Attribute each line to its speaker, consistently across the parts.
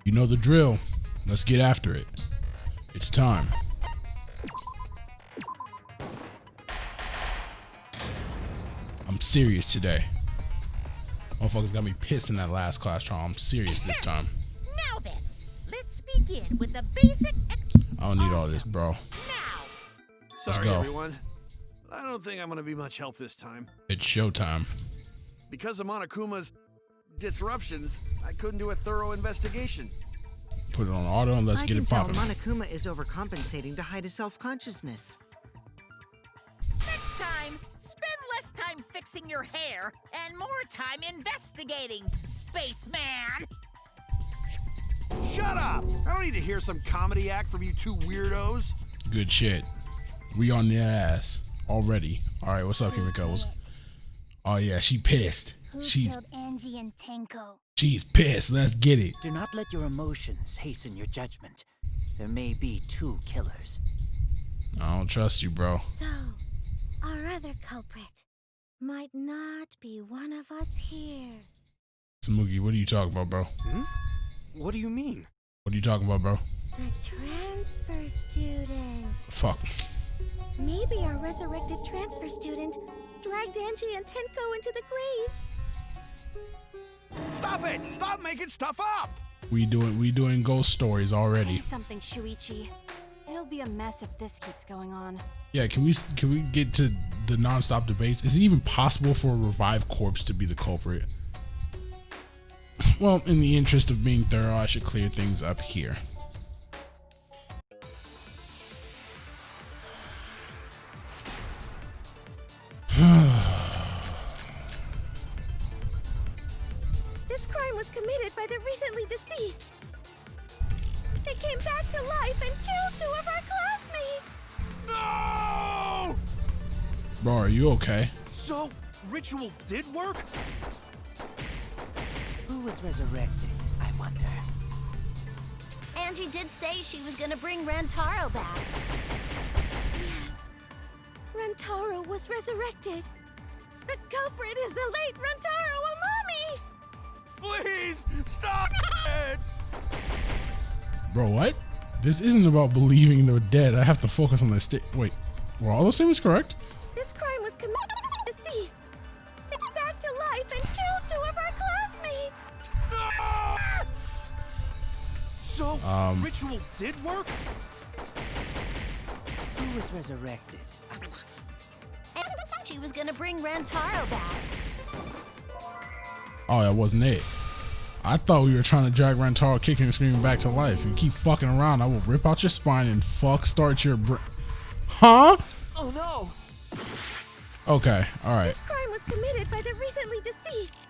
Speaker 1: You know the drill. Let's get after it. It's time. I'm serious today. Motherfuckers got me pissed in that last class trial. I'm serious this time.
Speaker 2: Now then, let's begin with the basic.
Speaker 1: I don't need all this, bro.
Speaker 2: Now.
Speaker 1: Let's
Speaker 3: Sorry,
Speaker 1: go.
Speaker 3: everyone. I don't think I'm gonna be much help this time.
Speaker 1: It's showtime.
Speaker 3: Because of Monokuma's disruptions, I couldn't do a thorough investigation.
Speaker 1: Put it on auto and let's get it popping.
Speaker 4: I can tell Monokuma is overcompensating to hide his self-consciousness.
Speaker 2: Next time, spend less time fixing your hair and more time investigating, spaceman.
Speaker 3: Shut up! I don't need to hear some comedy act from you two weirdos.
Speaker 1: Good shit. We on the ass already. All right, what's up, Kimiko's? Oh yeah, she pissed.
Speaker 5: Who
Speaker 1: She's
Speaker 5: killed Angie and Tenko?
Speaker 1: pissed. Let's get it.
Speaker 6: Do not let your emotions hasten your judgment. There may be two killers.
Speaker 1: I don't trust you, bro.
Speaker 5: So, our other culprit might not be one of us here.
Speaker 1: Smoogie, what are you talking about, bro?
Speaker 7: What do you mean?
Speaker 1: What are you talking about, bro?
Speaker 5: The transfer student.
Speaker 1: Fuck.
Speaker 5: Maybe our resurrected transfer student dragged Angie and Tenko into the grave.
Speaker 3: Stop it! Stop making stuff up!
Speaker 1: We doing ghost stories already.
Speaker 8: Something, Shuichi. It'll be a mess if this keeps going on.
Speaker 1: Yeah, can we get to the non-stop debates? Is it even possible for a revived corpse to be the culprit? Well, in the interest of being thorough, I should clear things up here.
Speaker 5: This crime was committed by the recently deceased. They came back to life and killed 2 of our classmates.
Speaker 3: No!
Speaker 1: Bro, are you okay?
Speaker 7: So, ritual did work?
Speaker 6: Who was resurrected, I wonder?
Speaker 5: Angie did say she was gonna bring Rantaro back. Yes. Rantaro was resurrected. The culprit is the late Rantaro Amami!
Speaker 3: Please, stop it!
Speaker 1: Bro, what? This isn't about believing they're dead. I have to focus on their state. Wait, were all those things correct?
Speaker 5: This crime was committed by the deceased. They came back to life and killed 2 of our classmates.
Speaker 3: No!
Speaker 7: So, ritual did work?
Speaker 6: Who was resurrected?
Speaker 5: She was gonna bring Rantaro back.
Speaker 1: Oh, that wasn't it. I thought we were trying to drag Rantaro kicking and screaming back to life. You keep fucking around, I will rip out your spine and start your Huh?
Speaker 7: Oh no!
Speaker 1: Okay, alright.
Speaker 5: This crime was committed by the recently deceased.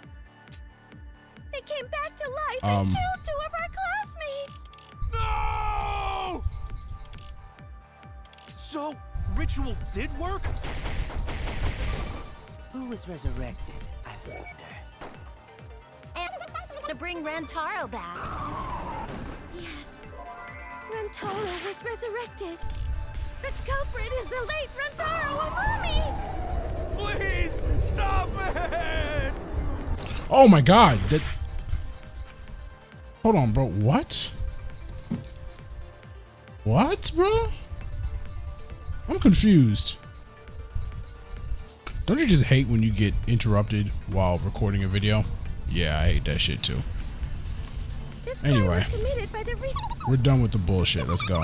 Speaker 5: They came back to life and killed 2 of our classmates.
Speaker 3: No!
Speaker 7: So, ritual did work?
Speaker 6: Who was resurrected, I wonder?
Speaker 5: To bring Rantaro back. Yes. Rantaro was resurrected. The culprit is the late Rantaro Amami!
Speaker 3: Please, stop it!
Speaker 1: Oh my god, that... Hold on, bro, what? What, bro? I'm confused. Don't you just hate when you get interrupted while recording a video? Yeah, I hate that shit too. Anyway, we're done with the bullshit. Let's go.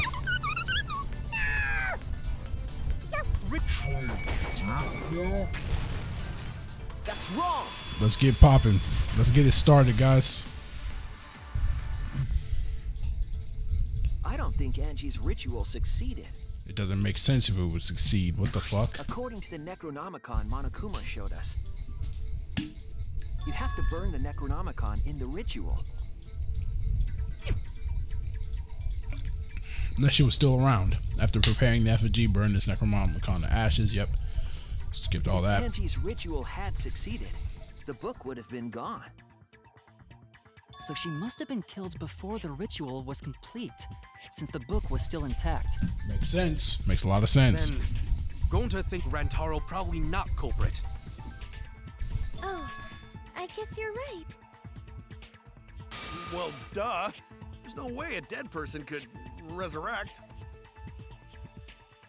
Speaker 7: That's wrong!
Speaker 1: Let's get popping. Let's get it started, guys.
Speaker 6: I don't think Angie's ritual succeeded.
Speaker 1: It doesn't make sense if it would succeed. What the fuck?
Speaker 6: According to the Necronomicon Monokuma showed us, you'd have to burn the Necronomicon in the ritual.
Speaker 1: That shit was still around. After preparing the effigy, burn this Necronomicon to ashes. Yep. Skipped all that.
Speaker 6: If Angie's ritual had succeeded, the book would have been gone.
Speaker 9: So she must have been killed before the ritual was complete, since the book was still intact.
Speaker 1: Makes sense. Makes a lot of sense.
Speaker 7: Then, going to think Rantaro probably not culprit.
Speaker 5: Oh, I guess you're right.
Speaker 3: Well, duh. There's no way a dead person could resurrect.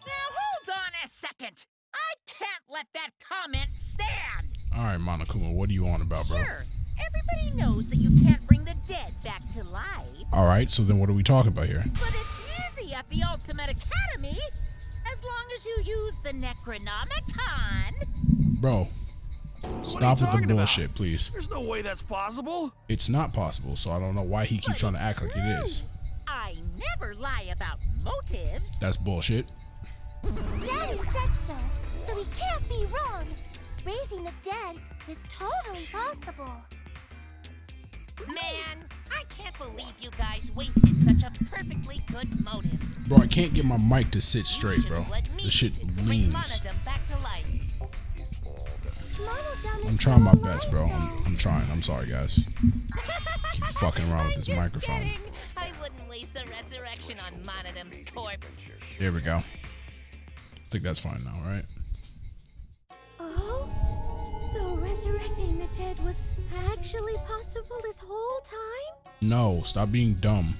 Speaker 2: Now hold on a second. I can't let that comment stand.
Speaker 1: All right, Monokuma, what are you on about, bro?
Speaker 2: Sure, everybody knows that you can't bring the dead back to life.
Speaker 1: All right, so then what are we talking about here?
Speaker 2: But it's easy at the Ultimate Academy, as long as you use the Necronomicon.
Speaker 1: Bro, stop with the
Speaker 3: talking about?
Speaker 1: bullshit, please.
Speaker 3: There's no way that's possible.
Speaker 1: It's not possible, so I don't know why he keeps
Speaker 2: But
Speaker 1: trying to
Speaker 2: it's
Speaker 1: act like it
Speaker 2: true.
Speaker 1: is.
Speaker 2: I never lie about motives.
Speaker 1: That's bullshit.
Speaker 5: Daddy said so he can't be wrong. Raising the dead is totally possible.
Speaker 2: Man, I can't believe you guys wasted such a perfectly good motive.
Speaker 1: Bro, I can't get my mic to sit straight, bro.
Speaker 2: Should've let me
Speaker 1: This shit
Speaker 2: use it to bring
Speaker 1: leans.
Speaker 2: Monodum back to life.
Speaker 5: Monodum is
Speaker 1: I'm trying my
Speaker 5: still
Speaker 1: best, bro.
Speaker 5: alive,
Speaker 1: I'm trying. I'm sorry, guys. Keep fucking around with this
Speaker 2: I'm just
Speaker 1: microphone.
Speaker 2: kidding. I wouldn't waste a resurrection on Monodum's corpse.
Speaker 1: There we go. I think that's fine now, right?
Speaker 5: Oh? So resurrecting the dead was actually possible this whole time?
Speaker 1: No, stop being dumb.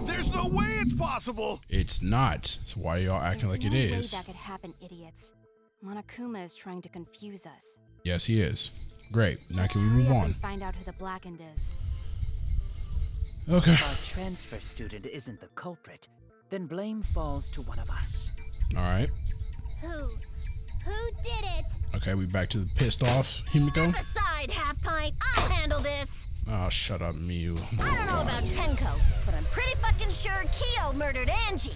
Speaker 3: There's no way it's possible.
Speaker 1: It's not. So why are y'all acting like it
Speaker 8: There's no
Speaker 1: is?
Speaker 8: way that could happen, idiots. Monokuma is trying to confuse us.
Speaker 1: Yes, he is. Great. Now can we
Speaker 8: Hurry
Speaker 1: move
Speaker 8: up
Speaker 1: on?
Speaker 8: and find out who the Blackened is.
Speaker 1: Okay.
Speaker 6: If our transfer student isn't the culprit, then blame falls to one of us.
Speaker 1: All right.
Speaker 5: Who did it?
Speaker 1: Okay, we back to the pissed off Himiko.
Speaker 5: Aside, Half Pint. I'll handle this.
Speaker 1: Oh, shut up, Miyu. Oh,
Speaker 5: I don't know
Speaker 1: God.
Speaker 5: about Tenko, but I'm pretty fucking sure Kyo murdered Angie.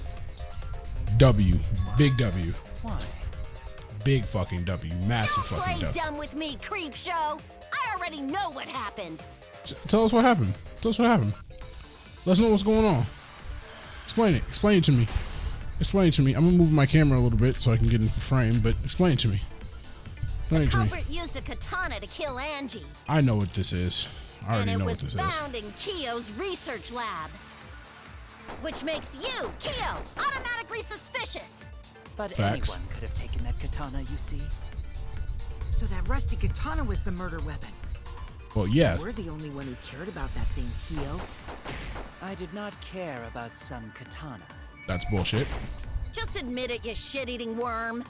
Speaker 1: W. Big W.
Speaker 6: Why?
Speaker 1: Big fucking W. Massive
Speaker 5: Don't
Speaker 1: fucking
Speaker 5: play
Speaker 1: W.
Speaker 5: dumb with me, creep show. I already know what happened.
Speaker 1: Tell us what happened. Tell us what happened. Let's know what's going on. Explain it. Explain it to me. Explain it to me. I'm gonna move my camera a little bit so I can get into frame, but explain it to me. Explain it to me.
Speaker 5: Culprit used a katana to kill Angie.
Speaker 1: I know what this is. I already
Speaker 5: and
Speaker 1: know
Speaker 5: it
Speaker 1: what
Speaker 5: was
Speaker 1: this is.
Speaker 5: found in Kyo's research lab. Which makes you, Kyo, automatically suspicious.
Speaker 6: But
Speaker 1: Facts.
Speaker 6: anyone could have taken that katana, you see.
Speaker 4: So that rusty katana was the murder weapon.
Speaker 1: Well, yeah.
Speaker 4: We're the only one who cared about that thing, Kyo.
Speaker 6: I did not care about some katana.
Speaker 1: That's bullshit.
Speaker 5: Just admit it, you shit-eating worm.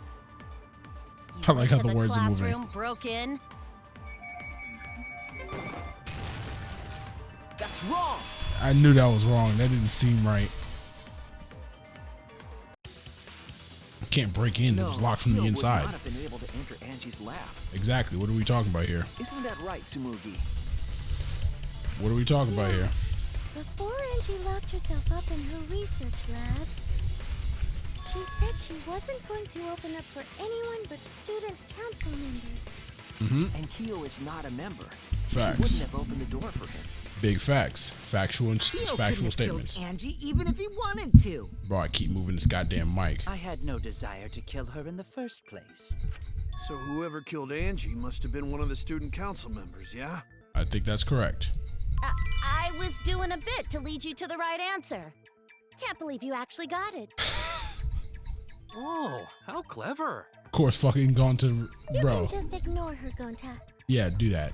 Speaker 5: You
Speaker 1: I like how
Speaker 5: went to
Speaker 1: the words are moving.
Speaker 5: classroom, broke in.
Speaker 6: That's wrong!
Speaker 1: I knew that was wrong. That didn't seem right. You can't break in. It was locked from
Speaker 6: Kyo
Speaker 1: the
Speaker 6: would
Speaker 1: inside.
Speaker 6: not have been able to enter Angie's lab.
Speaker 1: Exactly. What are we talking about here?
Speaker 6: Isn't that right, Tsumugi?
Speaker 1: What are we talking about here?
Speaker 5: Before Angie locked herself up in her research lab, she said she wasn't going to open up for anyone but student council members.
Speaker 6: And Kyo is not a member.
Speaker 1: Facts.
Speaker 6: She wouldn't have opened the door for him.
Speaker 1: Big facts. Factual and
Speaker 4: Kyo couldn't
Speaker 1: factual
Speaker 4: have
Speaker 1: statements.
Speaker 4: killed Angie even if he wanted to.
Speaker 1: Bro, I keep moving this goddamn mic.
Speaker 6: I had no desire to kill her in the first place.
Speaker 3: So whoever killed Angie must have been one of the student council members, yeah?
Speaker 1: I think that's correct.
Speaker 5: I was doing a bit to lead you to the right answer. Can't believe you actually got it.
Speaker 7: Oh, how clever.
Speaker 1: Of course, fucking gone to bro.
Speaker 5: You can just ignore her, Gonta.
Speaker 1: Yeah, do that.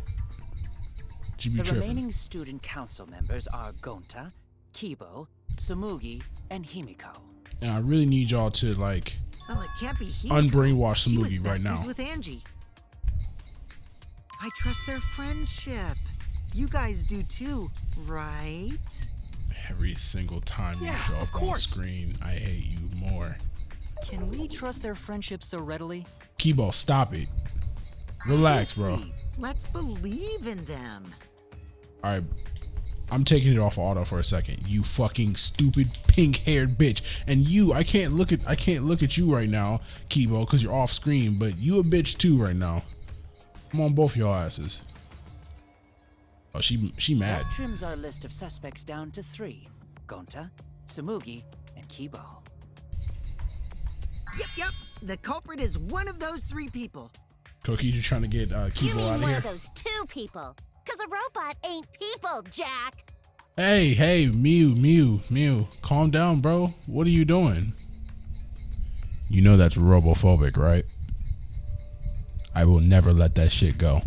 Speaker 1: She be
Speaker 6: The
Speaker 1: tripping.
Speaker 6: remaining student council members are Gonta, Kibo, Tsumugi, and Himiko.
Speaker 1: And I really need y'all to like
Speaker 4: Well, it can't be he.
Speaker 1: unbrainwash
Speaker 4: She was
Speaker 1: Samugi right
Speaker 4: besties
Speaker 1: now.
Speaker 4: with Angie. I trust their friendship. You guys do too, right?
Speaker 1: Every single time you
Speaker 7: Yeah,
Speaker 1: show
Speaker 7: of
Speaker 1: up on
Speaker 7: course.
Speaker 1: screen, I hate you more.
Speaker 9: Can we trust their friendship so readily?
Speaker 1: Kibo, stop it. Relax, bro.
Speaker 4: Honestly, let's believe in them.
Speaker 1: All right, I'm taking it off auto for a second. You fucking stupid pink-haired bitch. And you, I can't look at you right now, Kibo, because you're off screen. But you a bitch too right now. I'm on both y'all asses. Oh, she mad.
Speaker 6: That trims our list of suspects down to 3. Gonta, Tsumugi, and Kibo.
Speaker 4: Yep. The culprit is one of those 3 people.
Speaker 1: Cookie, you trying to get
Speaker 5: You
Speaker 1: Kibo
Speaker 5: mean
Speaker 1: out of
Speaker 5: one
Speaker 1: here?
Speaker 5: of those 2 people? Because a robot ain't people, Jack.
Speaker 1: Hey, Mew, calm down, bro. What are you doing? You know that's robophobic, right? I will never let that shit go.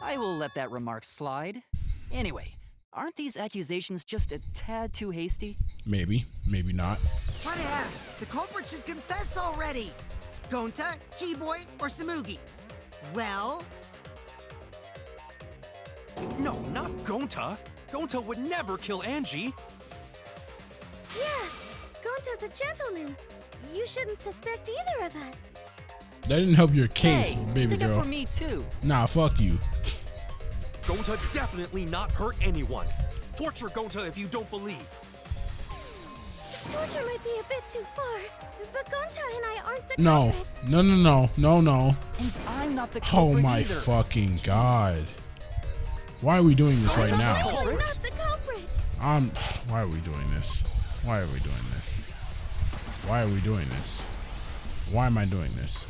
Speaker 9: I will let that remark slide. Anyway, Aren't these accusations just a tad too hasty?
Speaker 1: Maybe, maybe not.
Speaker 4: Whatevs. The culprit should confess already. Gonta, Keyboy, or Samugi? Well,
Speaker 7: No, not Gonta. Gonta would never kill Angie.
Speaker 5: Yeah, Gonta's a gentleman. You shouldn't suspect either of us.
Speaker 1: That didn't help your case,
Speaker 9: Hey,
Speaker 1: baby
Speaker 9: stick up
Speaker 1: girl.
Speaker 9: for me too.
Speaker 1: Nah, fuck you.
Speaker 7: Gonta definitely not hurt anyone. Torture Gonta if you don't believe.
Speaker 5: Torture might be a bit too far, but Gonta and I aren't the
Speaker 1: No,
Speaker 5: culprits.
Speaker 1: no.
Speaker 9: And I'm not the
Speaker 1: Oh
Speaker 9: culprit
Speaker 1: my
Speaker 9: either.
Speaker 1: fucking god. Why are we doing this right now?
Speaker 5: I'm not the culprit.
Speaker 1: Why are we doing this? Why are we doing this? Why are we doing this? Why am I doing this?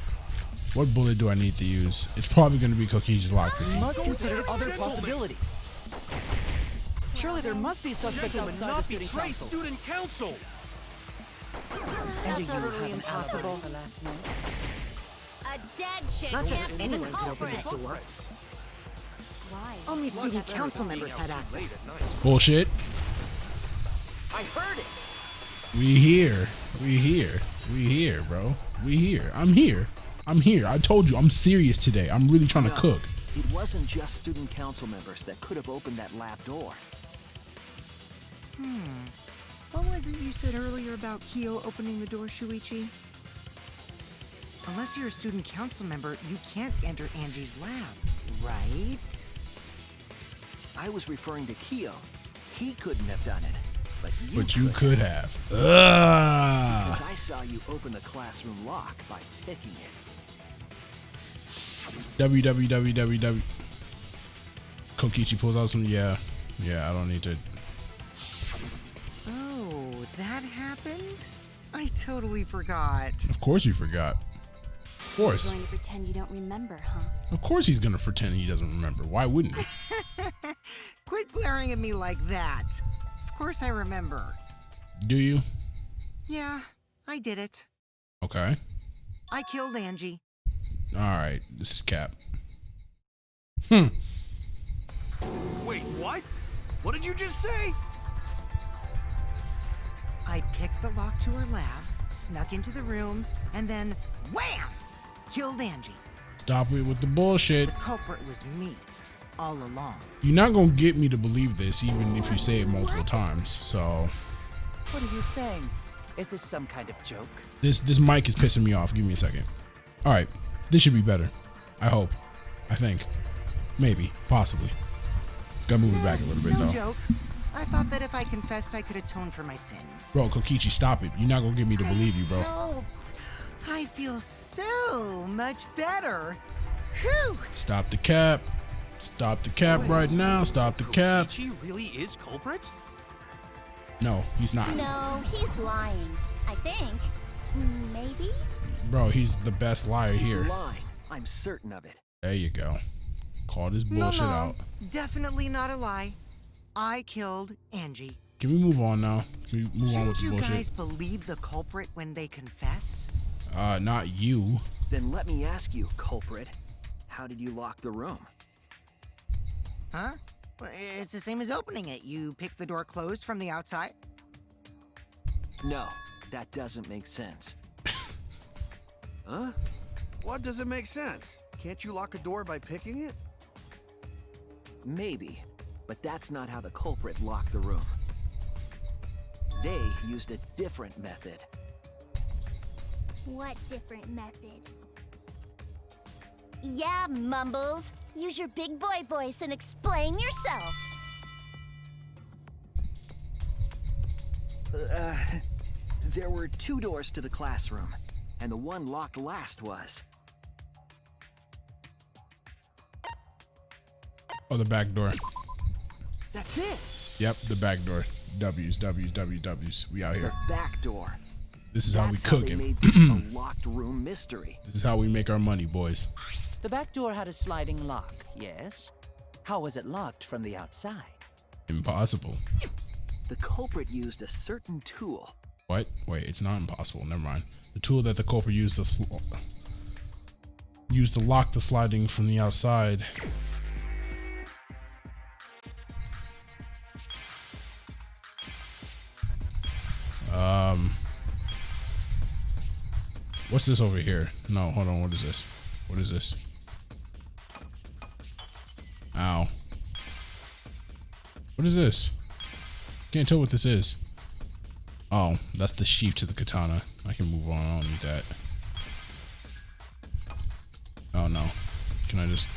Speaker 1: What bullet do I need to use? It's probably going to be Kokichi's
Speaker 9: You
Speaker 1: lockpicking.
Speaker 9: must consider other possibilities. Surely there must be suspects
Speaker 7: Gentlemen,
Speaker 9: outside the
Speaker 7: not
Speaker 9: student
Speaker 7: betray
Speaker 9: council.
Speaker 7: student council.
Speaker 9: And do you
Speaker 4: utterly
Speaker 9: have an
Speaker 4: impossible.
Speaker 9: alibi for last night?
Speaker 5: A dead chick
Speaker 4: Not just
Speaker 5: can't be the
Speaker 4: anyone could open
Speaker 5: culprit.
Speaker 4: that door.
Speaker 8: Why?
Speaker 4: Only student council members had access.
Speaker 1: Bullshit.
Speaker 6: I heard it.
Speaker 1: We here, bro. We here. I'm here. I told you, I'm serious today. I'm really trying to
Speaker 6: No,
Speaker 1: cook.
Speaker 6: It wasn't just student council members that could have opened that lab door.
Speaker 4: What was it you said earlier about Kyo opening the door, Shuichi? Unless you're a student council member, you can't enter Angie's lab, right?
Speaker 6: I was referring to Kyo. He couldn't have done it, but
Speaker 1: But you could have.
Speaker 6: Because
Speaker 1: Ugh.
Speaker 6: I saw you open the classroom lock by picking it.
Speaker 1: www. Kokichi pulls out some. Yeah. I don't need to.
Speaker 4: Oh, that happened? I totally forgot.
Speaker 1: Of course you forgot. Of course.
Speaker 8: You're going to pretend you don't remember, huh?
Speaker 1: Of course he's gonna pretend he doesn't remember. Why wouldn't he?
Speaker 4: Quit glaring at me like that. Of course I remember.
Speaker 1: Do you?
Speaker 4: Yeah, I did it.
Speaker 1: Okay.
Speaker 4: I killed Angie.
Speaker 1: All right. This is Cap.
Speaker 3: Wait, what? What did you just say?
Speaker 4: I picked the lock to her lab, snuck into the room, and then wham! Killed Angie.
Speaker 1: Stop it with the bullshit.
Speaker 4: The culprit was me, all along.
Speaker 1: You're not gonna get me to believe this, even if you say it multiple times. So
Speaker 6: What are you saying? Is this some kind of joke?
Speaker 1: this mic is pissing me off. Give me a second. All right. This should be better. I hope. I think. Maybe. Possibly. Gotta move it back a little bit
Speaker 4: No
Speaker 1: though.
Speaker 4: joke. I thought that if I confessed, I could atone for my sins.
Speaker 1: Bro, Kokichi, stop it. You're not gonna get me to believe you, bro.
Speaker 4: Helped. I feel so much better. Whew.
Speaker 1: Stop the cap. Stop the cap right now. Stop the cap.
Speaker 7: Kokichi really is culprit?
Speaker 1: No, he's not.
Speaker 5: No, he's lying. I think. Maybe?
Speaker 1: Bro, he's the best liar
Speaker 6: He's
Speaker 1: here.
Speaker 6: lying. I'm certain of it.
Speaker 1: There you go. Call this bullshit
Speaker 4: no,
Speaker 1: out.
Speaker 4: definitely not a lie. I killed Angie.
Speaker 1: Can we move on now? Can we move on with
Speaker 4: Shouldn't
Speaker 1: the
Speaker 4: you
Speaker 1: bullshit?
Speaker 4: guys believe the culprit when they confess?
Speaker 1: Not you.
Speaker 6: Then let me ask you, culprit. How did you lock the room?
Speaker 4: Huh? Well, it's the same as opening it. You pick the door closed from the outside.
Speaker 6: No, that doesn't make sense.
Speaker 3: Huh? What doesn't make sense? Can't you lock a door by picking it?
Speaker 6: Maybe, but that's not how the culprit locked the room. They used a different method.
Speaker 5: What different method? Yeah, Mumbles. Use your big boy voice and explain yourself.
Speaker 6: There were two doors to the classroom, and the one locked last was.
Speaker 1: Oh, the back door.
Speaker 6: That's it!
Speaker 1: Yep, the back door. W's. We out
Speaker 6: The
Speaker 1: here.
Speaker 6: back door.
Speaker 1: This is how we
Speaker 6: That's how they
Speaker 1: cooking.
Speaker 6: made this a locked room mystery.
Speaker 1: This is how we make our money, boys.
Speaker 10: The back door had a sliding lock, yes? How was it locked from the outside?
Speaker 1: Impossible.
Speaker 6: The culprit used a certain tool.
Speaker 1: What? Wait, it's not impossible. Never mind. The tool that the culprit used to lock the sliding from the outside. What's this over here? No, hold on. What is this? What is this? Ow. What is this? Can't tell what this is. Oh, that's the sheath to the katana. I can move on. I don't need that. Oh no. Can I just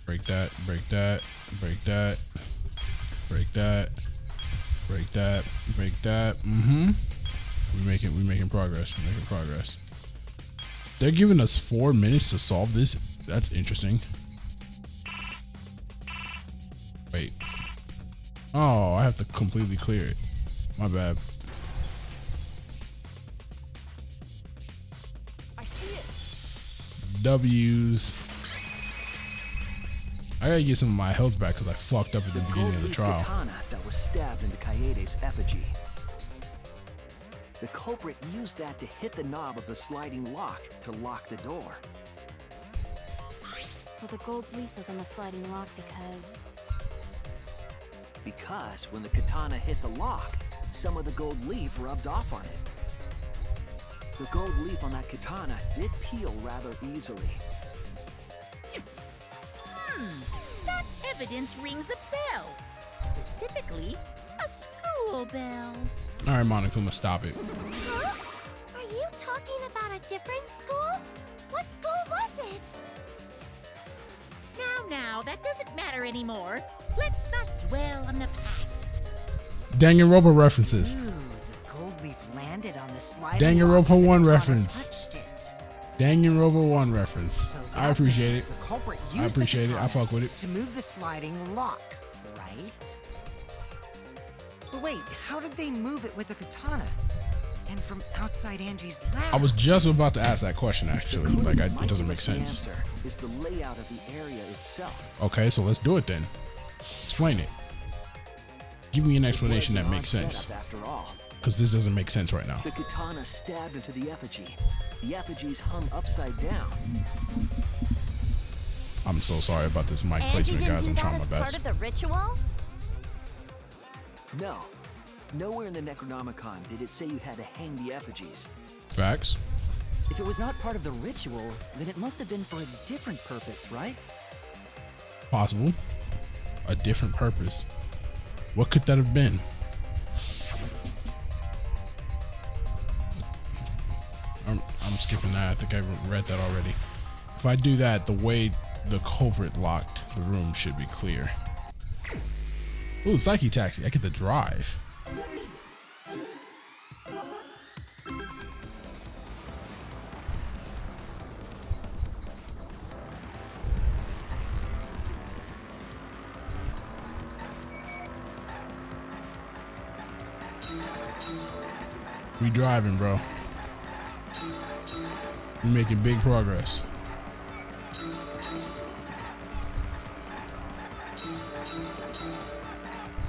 Speaker 1: break that, break that, break that, break that, break that, break that. Mm-hmm. We making progress. We're making progress. They're giving us 4 minutes to solve this. That's interesting. Wait. Oh, I have to completely clear it. My bad.
Speaker 6: I see it.
Speaker 1: W's. I gotta get some of my health back because I fucked up at the beginning of the trial.
Speaker 6: Katana that was stabbed into Kaede's effigy. The culprit used that to hit the knob of the sliding lock to lock the door.
Speaker 8: So the gold leaf was on the sliding lock
Speaker 6: because when the katana hit the lock, some of the gold leaf rubbed off on it. The gold leaf on that katana did peel rather easily.
Speaker 2: That evidence rings a bell. Specifically, a school bell.
Speaker 1: All right, Monokuma, stop it.
Speaker 5: Huh? Are you talking about a different school? What school was it?
Speaker 2: Now, that doesn't matter anymore. Let's not dwell on the past.
Speaker 1: Danganronpa references.
Speaker 4: Ooh, the gold leaf landed on the sliding
Speaker 1: Danganronpa
Speaker 4: lock and
Speaker 1: 1
Speaker 4: the katana
Speaker 1: reference.
Speaker 4: touched it.
Speaker 1: Danganronpa 1 reference.
Speaker 4: So
Speaker 1: I
Speaker 4: that
Speaker 1: appreciate
Speaker 4: means
Speaker 1: it.
Speaker 4: The culprit
Speaker 1: I
Speaker 4: used
Speaker 1: appreciate
Speaker 4: the
Speaker 1: it. I
Speaker 4: katana
Speaker 1: fuck with it.
Speaker 4: to move the sliding lock, right? But wait, how did they move it with the katana? And from outside Angie's lab?
Speaker 1: I was just about to ask that question actually. Like, it doesn't make
Speaker 6: The
Speaker 1: sense.
Speaker 6: answer is the layout of the area itself.
Speaker 1: Okay, so let's do it then. Explain it. Give me an explanation that makes sense.
Speaker 6: After all,
Speaker 1: Because this doesn't make sense right now.
Speaker 6: the katana stabbed into the effigy. The effigy's hung upside down.
Speaker 1: I'm so sorry about this mic
Speaker 5: Angie
Speaker 1: placement,
Speaker 5: didn't
Speaker 1: guys.
Speaker 5: do
Speaker 1: I'm
Speaker 5: that
Speaker 1: trying my
Speaker 5: as
Speaker 1: best.
Speaker 5: part of the ritual?
Speaker 6: No. Nowhere in the Necronomicon did it say you had to hang the effigies.
Speaker 1: Facts.
Speaker 9: If it was not part of the ritual, then it must have been for a different purpose, right?
Speaker 1: Possible. A different purpose. What could that have been? I'm skipping that. I think I read that already. If I do that, the way the culprit locked the room should be clear. Ooh, Psyche Taxi. I get to drive. We driving, bro. We making big progress.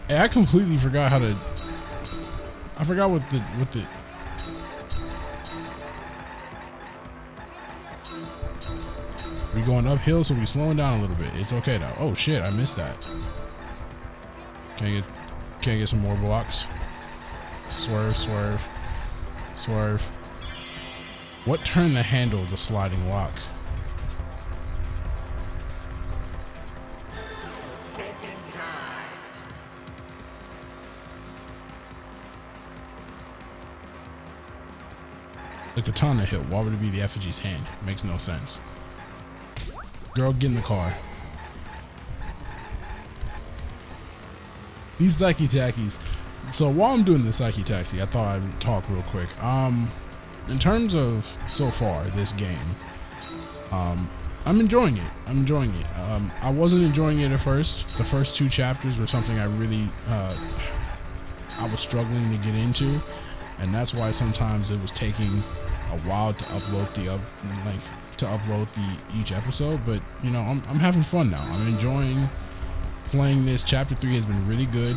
Speaker 1: Hey, I completely forgot how to. I forgot what the. We going uphill, so we slowing down a little bit. It's okay though. Oh shit, I missed that. Can I get some more blocks? Swerve, swerve, swerve. What turned the handle of the sliding lock? The katana hit. Why would it be the effigy's hand? Makes no sense. Girl, get in the car. These Psyche Tackies. So while I'm doing the Psyche Taxi, I thought I'd talk real quick. In terms of so far this game, I'm enjoying it. I wasn't enjoying it at first. The first 2 chapters were something I really I was struggling to get into, and that's why sometimes it was taking a while to upload each episode. But you know, I'm having fun now. I'm enjoying playing this. Chapter 3 has been really good.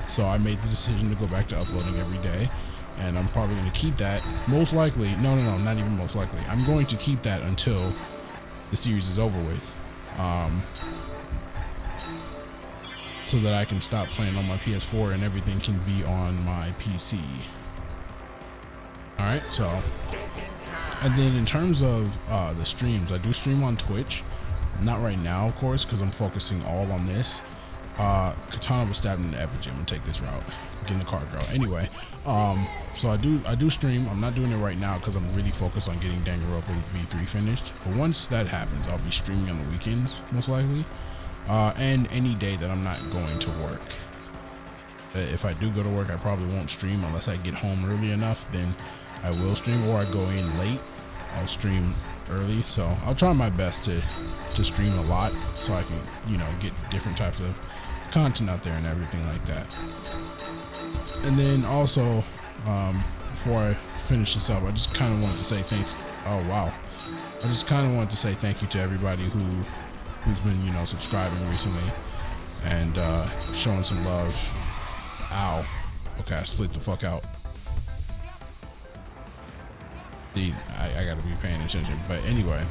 Speaker 1: So I made the decision to go back to uploading every day, and I'm probably going to keep that. Most likely, no, not even most likely. I'm going to keep that until the series is over with. so that I can stop playing on my PS4 and everything can be on my PC. Alright, so, and then in terms of the streams, I do stream on Twitch. Not right now, of course, because I'm focusing all on this. Katana was stabbed in the effigy. I'm gonna take this route, get in the card route. Anyway, so I do stream. I'm not doing it right now because I'm really focused on getting Danganronpa V3 finished. But once that happens, I'll be streaming on the weekends, most likely, and any day that I'm not going to work. If I do go to work, I probably won't stream unless I get home early enough. Then I will stream, or I go in late. I'll stream early. So I'll try my best to stream a lot, so I can, you know, get different types of content out there and everything like that. And then also, before I finish this up, I just kind of wanted to say I just kind of wanted to say thank you to everybody who's been, you know, subscribing recently and showing some love. Ow. Okay, I slid the fuck out. Dude, I gotta be paying attention. But anyway,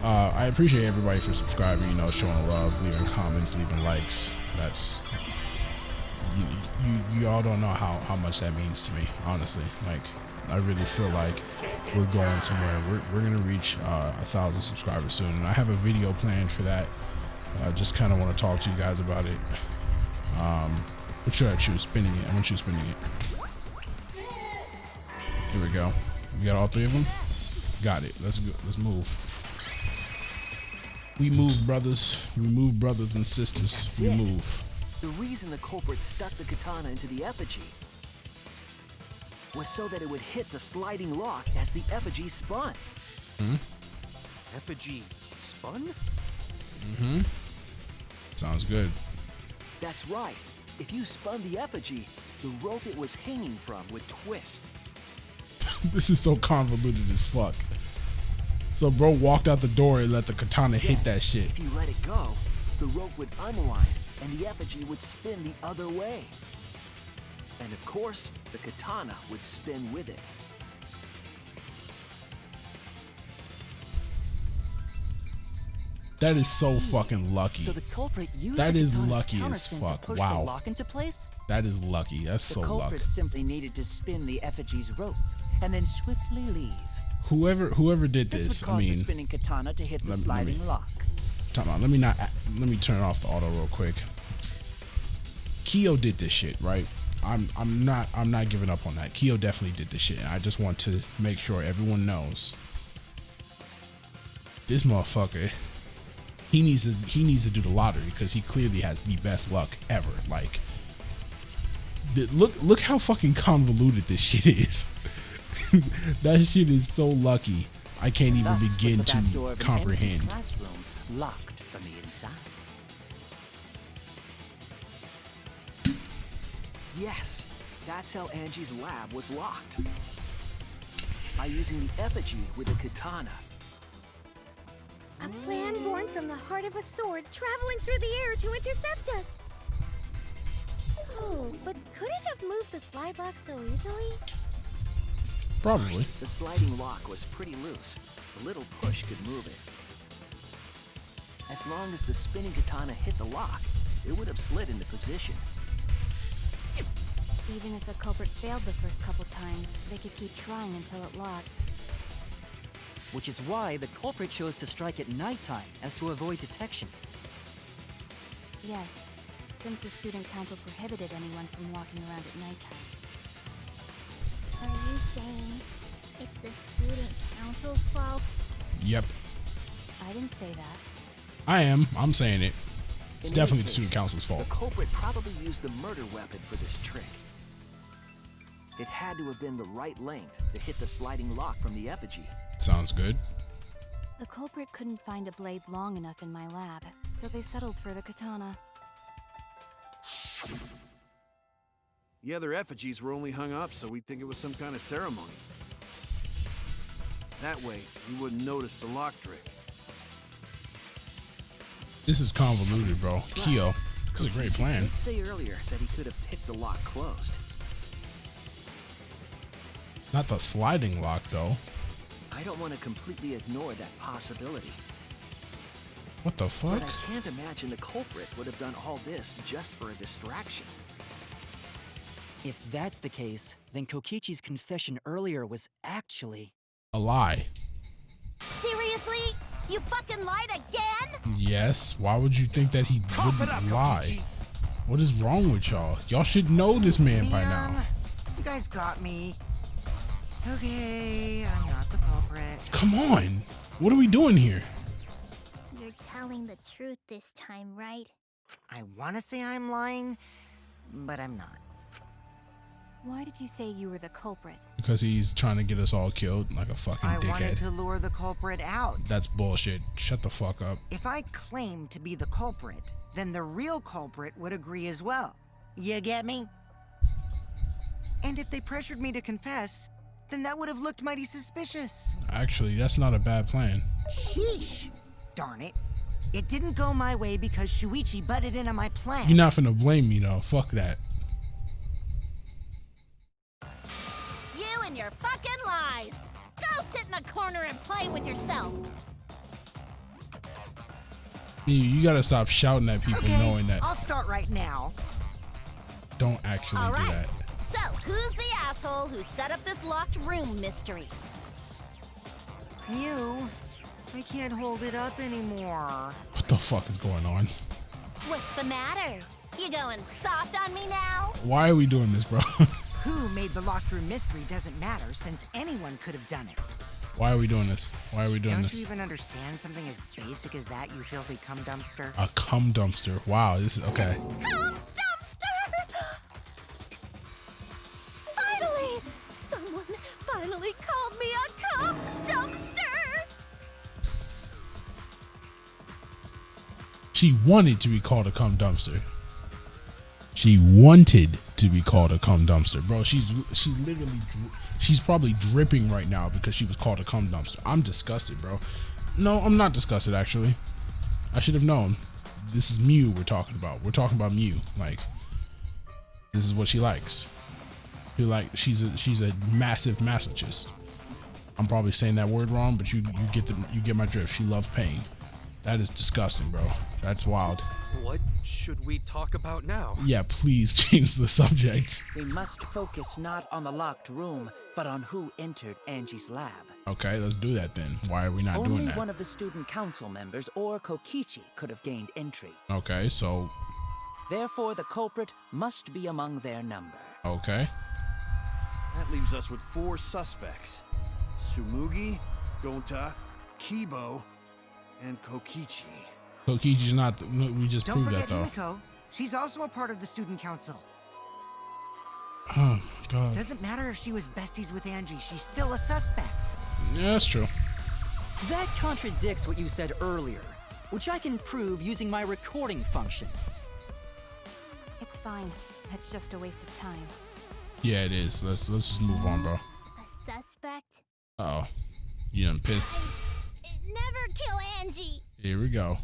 Speaker 1: I appreciate everybody for subscribing, you know, showing love, leaving comments, leaving likes. That's, you all don't know how much that means to me, honestly. Like, I really feel like we're going somewhere. We're gonna reach 1,000 subscribers soon, and I have a video planned for that. Just kind of want to talk to you guys about it. What should I choose? Spinning it. I'm gonna choose spinning it. Here we go. We got all three of them. Got it. Let's go. Let's move. We move, brothers. We move, brothers and sisters. We move.
Speaker 6: The reason the culprit stuck the katana into the effigy was so that it would hit the sliding lock as the effigy spun.
Speaker 7: Effigy spun?
Speaker 1: Sounds good.
Speaker 6: That's right. If you spun the effigy, the rope it was hanging from would twist.
Speaker 1: This is so convoluted as fuck. So bro walked out the door and let the katana hit that shit.
Speaker 6: If you let it go, the rope would unwind and the effigy would spin the other way. And of course, the katana would spin with it.
Speaker 1: That is so fucking lucky.
Speaker 9: So the culprit used
Speaker 1: That
Speaker 9: the
Speaker 1: is
Speaker 9: katana's
Speaker 1: lucky as
Speaker 9: counterspin
Speaker 1: fuck.
Speaker 9: to push
Speaker 1: Wow.
Speaker 9: the lock into place?
Speaker 1: That is lucky. That's so
Speaker 10: The
Speaker 1: lucky.
Speaker 10: culprit simply needed to spin the effigy's rope and then swiftly leave.
Speaker 1: Whoever did
Speaker 10: This
Speaker 1: this,
Speaker 10: would
Speaker 1: I
Speaker 10: cause the
Speaker 1: mean,
Speaker 10: spinning katana to hit the
Speaker 1: let me-
Speaker 10: sliding lock.
Speaker 1: time out. Let me turn off the auto real quick. Kyo did this shit, right? I'm not giving up on that. Kyo definitely did this shit. And I just want to make sure everyone knows this motherfucker. He needs to do the lottery because he clearly has the best luck ever. Like, look how fucking convoluted this shit is. That shit is so lucky. I can't even
Speaker 10: Thus,
Speaker 1: begin
Speaker 10: with the back door
Speaker 1: to
Speaker 10: of an empty
Speaker 1: comprehend.
Speaker 10: classroom locked from the inside.
Speaker 6: Yes, that's how Angie's lab was locked. By using the effigy with a katana.
Speaker 5: A plan born from the heart of a sword traveling through the air to intercept us. Oh, but could it have moved the slide lock so easily?
Speaker 1: Probably.
Speaker 6: The sliding lock was pretty loose. A little push could move it. As long as the spinning katana hit the lock, it would have slid into position.
Speaker 8: Even if the culprit failed the first couple times, they could keep trying until it locked.
Speaker 9: Which is why the culprit chose to strike at nighttime, as to avoid detection.
Speaker 8: Yes, since the student council prohibited anyone from walking around at nighttime.
Speaker 5: Are you saying it's the student council's fault?
Speaker 1: Yep.
Speaker 8: I didn't say that.
Speaker 1: I'm saying it. It's
Speaker 6: In
Speaker 1: definitely
Speaker 6: any
Speaker 1: the student
Speaker 6: case,
Speaker 1: council's fault.
Speaker 6: The culprit probably used the murder weapon for this trick. It had to have been the right length to hit the sliding lock from the effigy.
Speaker 1: Sounds good.
Speaker 8: The culprit couldn't find a blade long enough in my lab, so they settled for the katana.
Speaker 3: The other effigies were only hung up so we'd think it was some kind of ceremony. That way, you wouldn't notice the lock trick.
Speaker 1: This is convoluted, bro. Kyo, this is a great plan.
Speaker 6: He did say earlier that he could have picked the lock closed.
Speaker 1: Not the sliding lock, though.
Speaker 6: I don't want to completely ignore that possibility.
Speaker 1: What the fuck?
Speaker 6: But I can't imagine the culprit would have done all this just for a distraction.
Speaker 9: If that's the case, then Kokichi's confession earlier was actually
Speaker 1: A lie.
Speaker 5: Seriously? You fucking lied again?
Speaker 1: Yes. Why would you think that he
Speaker 3: Cough it
Speaker 1: wouldn't
Speaker 3: up,
Speaker 1: lie?
Speaker 3: Kokichi.
Speaker 1: What is wrong with y'all? Y'all should know this man by now.
Speaker 4: You guys got me. Okay, I'm not the culprit.
Speaker 1: Come on. What are we doing here?
Speaker 5: You're telling the truth this time, right?
Speaker 4: I want to say I'm lying, but I'm not.
Speaker 8: Why did you say you were the culprit?
Speaker 1: Because he's trying to get us all killed like a fucking
Speaker 4: I wanted
Speaker 1: dickhead.
Speaker 4: to lure the culprit out.
Speaker 1: That's bullshit. Shut the fuck up.
Speaker 4: If I claim to be the culprit, then the real culprit would agree as well. You get me? And if they pressured me to confess, then that would have looked mighty suspicious.
Speaker 1: Actually, that's not a bad plan.
Speaker 4: Sheesh. Darn it. It didn't go my way because Shuichi butted into my plan.
Speaker 1: You're not finna blame me though. Fuck that.
Speaker 5: You and your fucking lies! Go sit in the corner and play with yourself!
Speaker 1: You gotta stop shouting at people
Speaker 4: Okay,
Speaker 1: knowing that.
Speaker 4: I'll start right now.
Speaker 1: Don't actually
Speaker 5: All
Speaker 1: do
Speaker 5: right.
Speaker 1: that.
Speaker 5: So, who's the asshole who set up this locked room mystery?
Speaker 4: You. I can't hold it up anymore.
Speaker 1: What the fuck is going on?
Speaker 5: What's the matter? You going soft on me now?
Speaker 1: Why are we doing this, bro?
Speaker 4: Who made the locked room mystery doesn't matter since anyone could have done it.
Speaker 1: Why are we doing this? Why are we doing
Speaker 4: Don't
Speaker 1: this?
Speaker 4: you even understand something as basic as that, you filthy cum dumpster?
Speaker 1: A cum dumpster. Wow, this is okay.
Speaker 5: Come, dumpster! Finally! Someone finally called me a cum dumpster!
Speaker 1: She wanted to be called a cum dumpster. She wanted to be called a cum dumpster, bro. She's literally she's probably dripping right now because she was called a cum dumpster. I'm disgusted, bro. No, I'm not disgusted actually. I should have known. This is Mew we're talking about. We're talking about Mew. Like, this is what she likes. She's a massive masochist. I'm probably saying that word wrong, but you get my drift. She loves pain. That is disgusting, bro. That's wild.
Speaker 7: What should we talk about now?
Speaker 1: Yeah, please change the subject.
Speaker 10: We must focus not on the locked room, but on who entered Angie's lab.
Speaker 1: Okay, let's do that then. Why are we not doing
Speaker 10: Only
Speaker 1: that?
Speaker 10: one of the student council members or Kokichi could have gained entry.
Speaker 1: Okay, so
Speaker 10: Therefore, the culprit must be among their number.
Speaker 1: okay.
Speaker 3: That leaves us with 4 suspects. Tsumugi, Gonta, Kibo, and Kokichi.
Speaker 1: Kokichi's not. We just
Speaker 4: Don't
Speaker 1: proved
Speaker 4: forget
Speaker 1: that though.
Speaker 4: Himiko. She's also a part of the student council.
Speaker 1: Oh god.
Speaker 4: Doesn't matter if she was besties with Angie, she's still a suspect.
Speaker 1: Yeah, that's true.
Speaker 9: That contradicts what you said earlier, which I can prove using my recording function.
Speaker 8: It's fine. That's just a waste of time.
Speaker 1: Yeah, it is. Let's just move on, bro.
Speaker 5: A suspect?
Speaker 1: Uh oh. You done pissed.
Speaker 5: Never kill Angie!
Speaker 1: Here we go.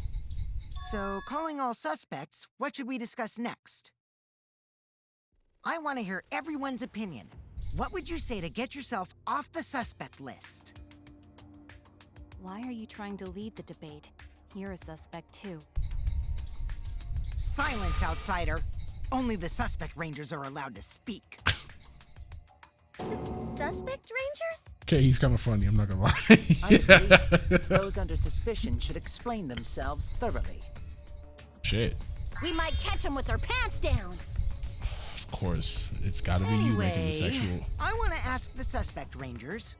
Speaker 4: So, calling all suspects, what should we discuss next? I want to hear everyone's opinion. What would you say to get yourself off the suspect list?
Speaker 8: Why are you trying to lead the debate? You're a suspect too.
Speaker 4: Silence, outsider. Only the suspect rangers are allowed to speak.
Speaker 5: Suspect rangers?
Speaker 1: Okay, he's kind of funny. I'm not gonna lie.
Speaker 10: I agree. Those under suspicion should explain themselves thoroughly.
Speaker 1: Shit.
Speaker 5: We might catch them with their pants down.
Speaker 1: Of course, it's got to be you making the sexual.
Speaker 4: I want to ask the suspect rangers.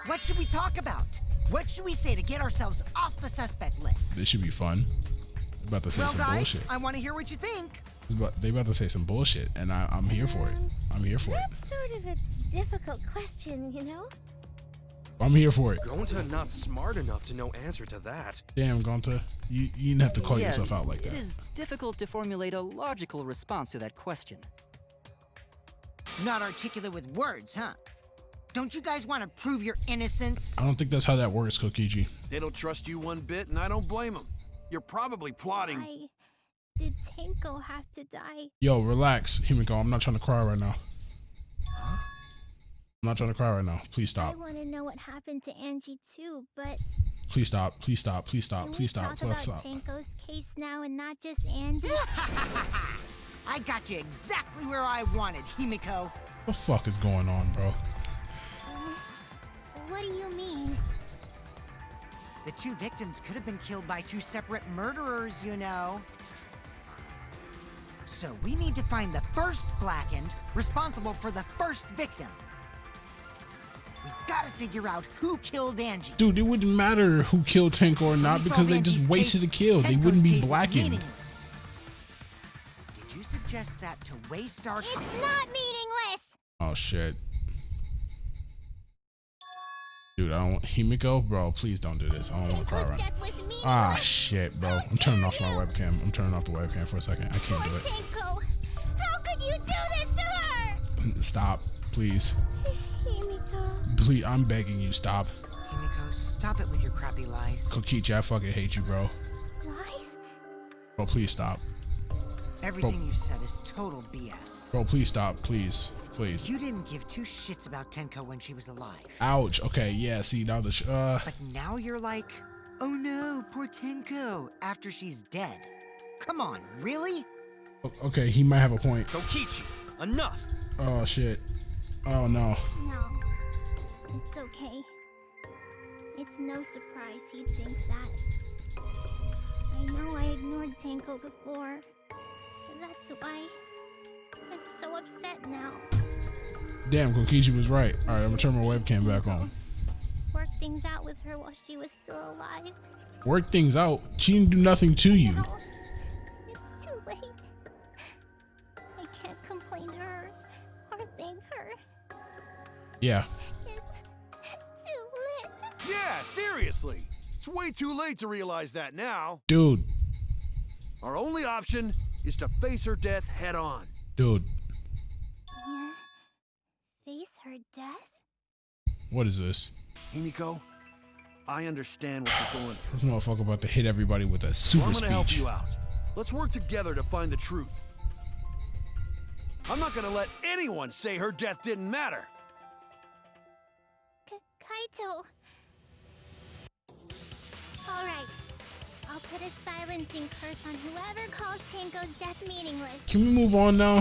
Speaker 4: What should we talk about? What should we say to get ourselves off the suspect list?
Speaker 1: This should be fun. They're about to say
Speaker 4: Well,
Speaker 1: some
Speaker 4: guys,
Speaker 1: bullshit.
Speaker 4: I want to hear what you think.
Speaker 1: They about to say some bullshit, and I'm here for it. I'm here for it.
Speaker 5: That's sort of a difficult question, you know?
Speaker 1: I'm here for it.
Speaker 7: Gonta not smart enough to know answer to that.
Speaker 1: Damn, Gonta, you didn't have to call
Speaker 9: Yes,
Speaker 1: yourself out like that.
Speaker 9: It is difficult to formulate a logical response to that question.
Speaker 4: Not articulate with words, huh? Don't you guys want to prove your innocence?
Speaker 1: I don't think that's how that works, Kokichi.
Speaker 3: They don't trust you one bit, and I don't blame them. You're probably plotting.
Speaker 5: Why did Tenko have to die?
Speaker 1: Yo, relax, Himiko. I'm not trying to cry right now. I'm not trying to cry right now. Please stop.
Speaker 5: I want to know what happened to Angie too, but
Speaker 1: Please stop. Please stop. Please stop. Please stop.
Speaker 5: Can we
Speaker 1: Please
Speaker 5: talk about
Speaker 1: stop.
Speaker 5: Tenko's case now and not just Angie?
Speaker 4: I got you exactly where I wanted, Himiko.
Speaker 1: What the fuck is going on, bro?
Speaker 5: What do you mean?
Speaker 4: The two victims could have been killed by two separate murderers, you know. So we need to find the first Blackened responsible for the first victim. We gotta figure out who killed Angie.
Speaker 1: Dude, it wouldn't matter who killed Tenko or not because they just wasted a kill. They wouldn't be blackened.
Speaker 4: Did you suggest that to waste our time?
Speaker 5: It's not meaningless!
Speaker 1: Oh shit. Dude, I don't want Himiko, bro, please don't do this. I don't want to cry right now. Ah shit, bro. I'm turning off my webcam. I'm turning off the webcam for a second. I can't do it.
Speaker 5: Tenko, how could you do this to her?
Speaker 1: Stop, please.
Speaker 5: Himiko.
Speaker 1: Please, I'm begging you, stop.
Speaker 4: Himiko, stop it with your crappy lies.
Speaker 1: Kokichi, I fucking hate you, bro.
Speaker 5: Lies?
Speaker 1: Bro, please stop.
Speaker 4: Everything you said is total BS.
Speaker 1: Bro, please stop, please. Please.
Speaker 4: You didn't give two shits about Tenko when she was alive.
Speaker 1: Ouch. Okay, yeah, see, now the
Speaker 4: But now you're like, oh no, poor Tenko, after she's dead. Come on, really?
Speaker 1: Okay, he might have a point.
Speaker 7: Kokichi, enough!
Speaker 1: Oh shit. Oh no.
Speaker 5: No. It's okay. It's no surprise he'd think that. I know I ignored Tenko before. That's why I'm so upset now.
Speaker 1: Damn, Kokichi was right. Alright, I'm gonna turn my webcam back on.
Speaker 5: Work things out with her while she was still alive.
Speaker 1: Work things out? She didn't do nothing to you.
Speaker 5: No, it's too late. I can't complain to her or thank her.
Speaker 1: Yeah.
Speaker 5: It's too late.
Speaker 3: Yeah, seriously. It's way too late to realize that now.
Speaker 1: Dude.
Speaker 3: Our only option is to face her death head on.
Speaker 1: Dude.
Speaker 5: Yeah. Face her death?
Speaker 1: What is this?
Speaker 3: Himiko, I understand what you're going through.
Speaker 1: This motherfucker about to hit everybody with a super
Speaker 3: I'm gonna help
Speaker 1: speech.
Speaker 3: you out. Let's work together to find the truth. I'm not gonna let anyone say her death didn't matter.
Speaker 5: Kaito. All right. I'll put a silencing curse on whoever calls Tenko's death meaningless.
Speaker 1: Can we move on now?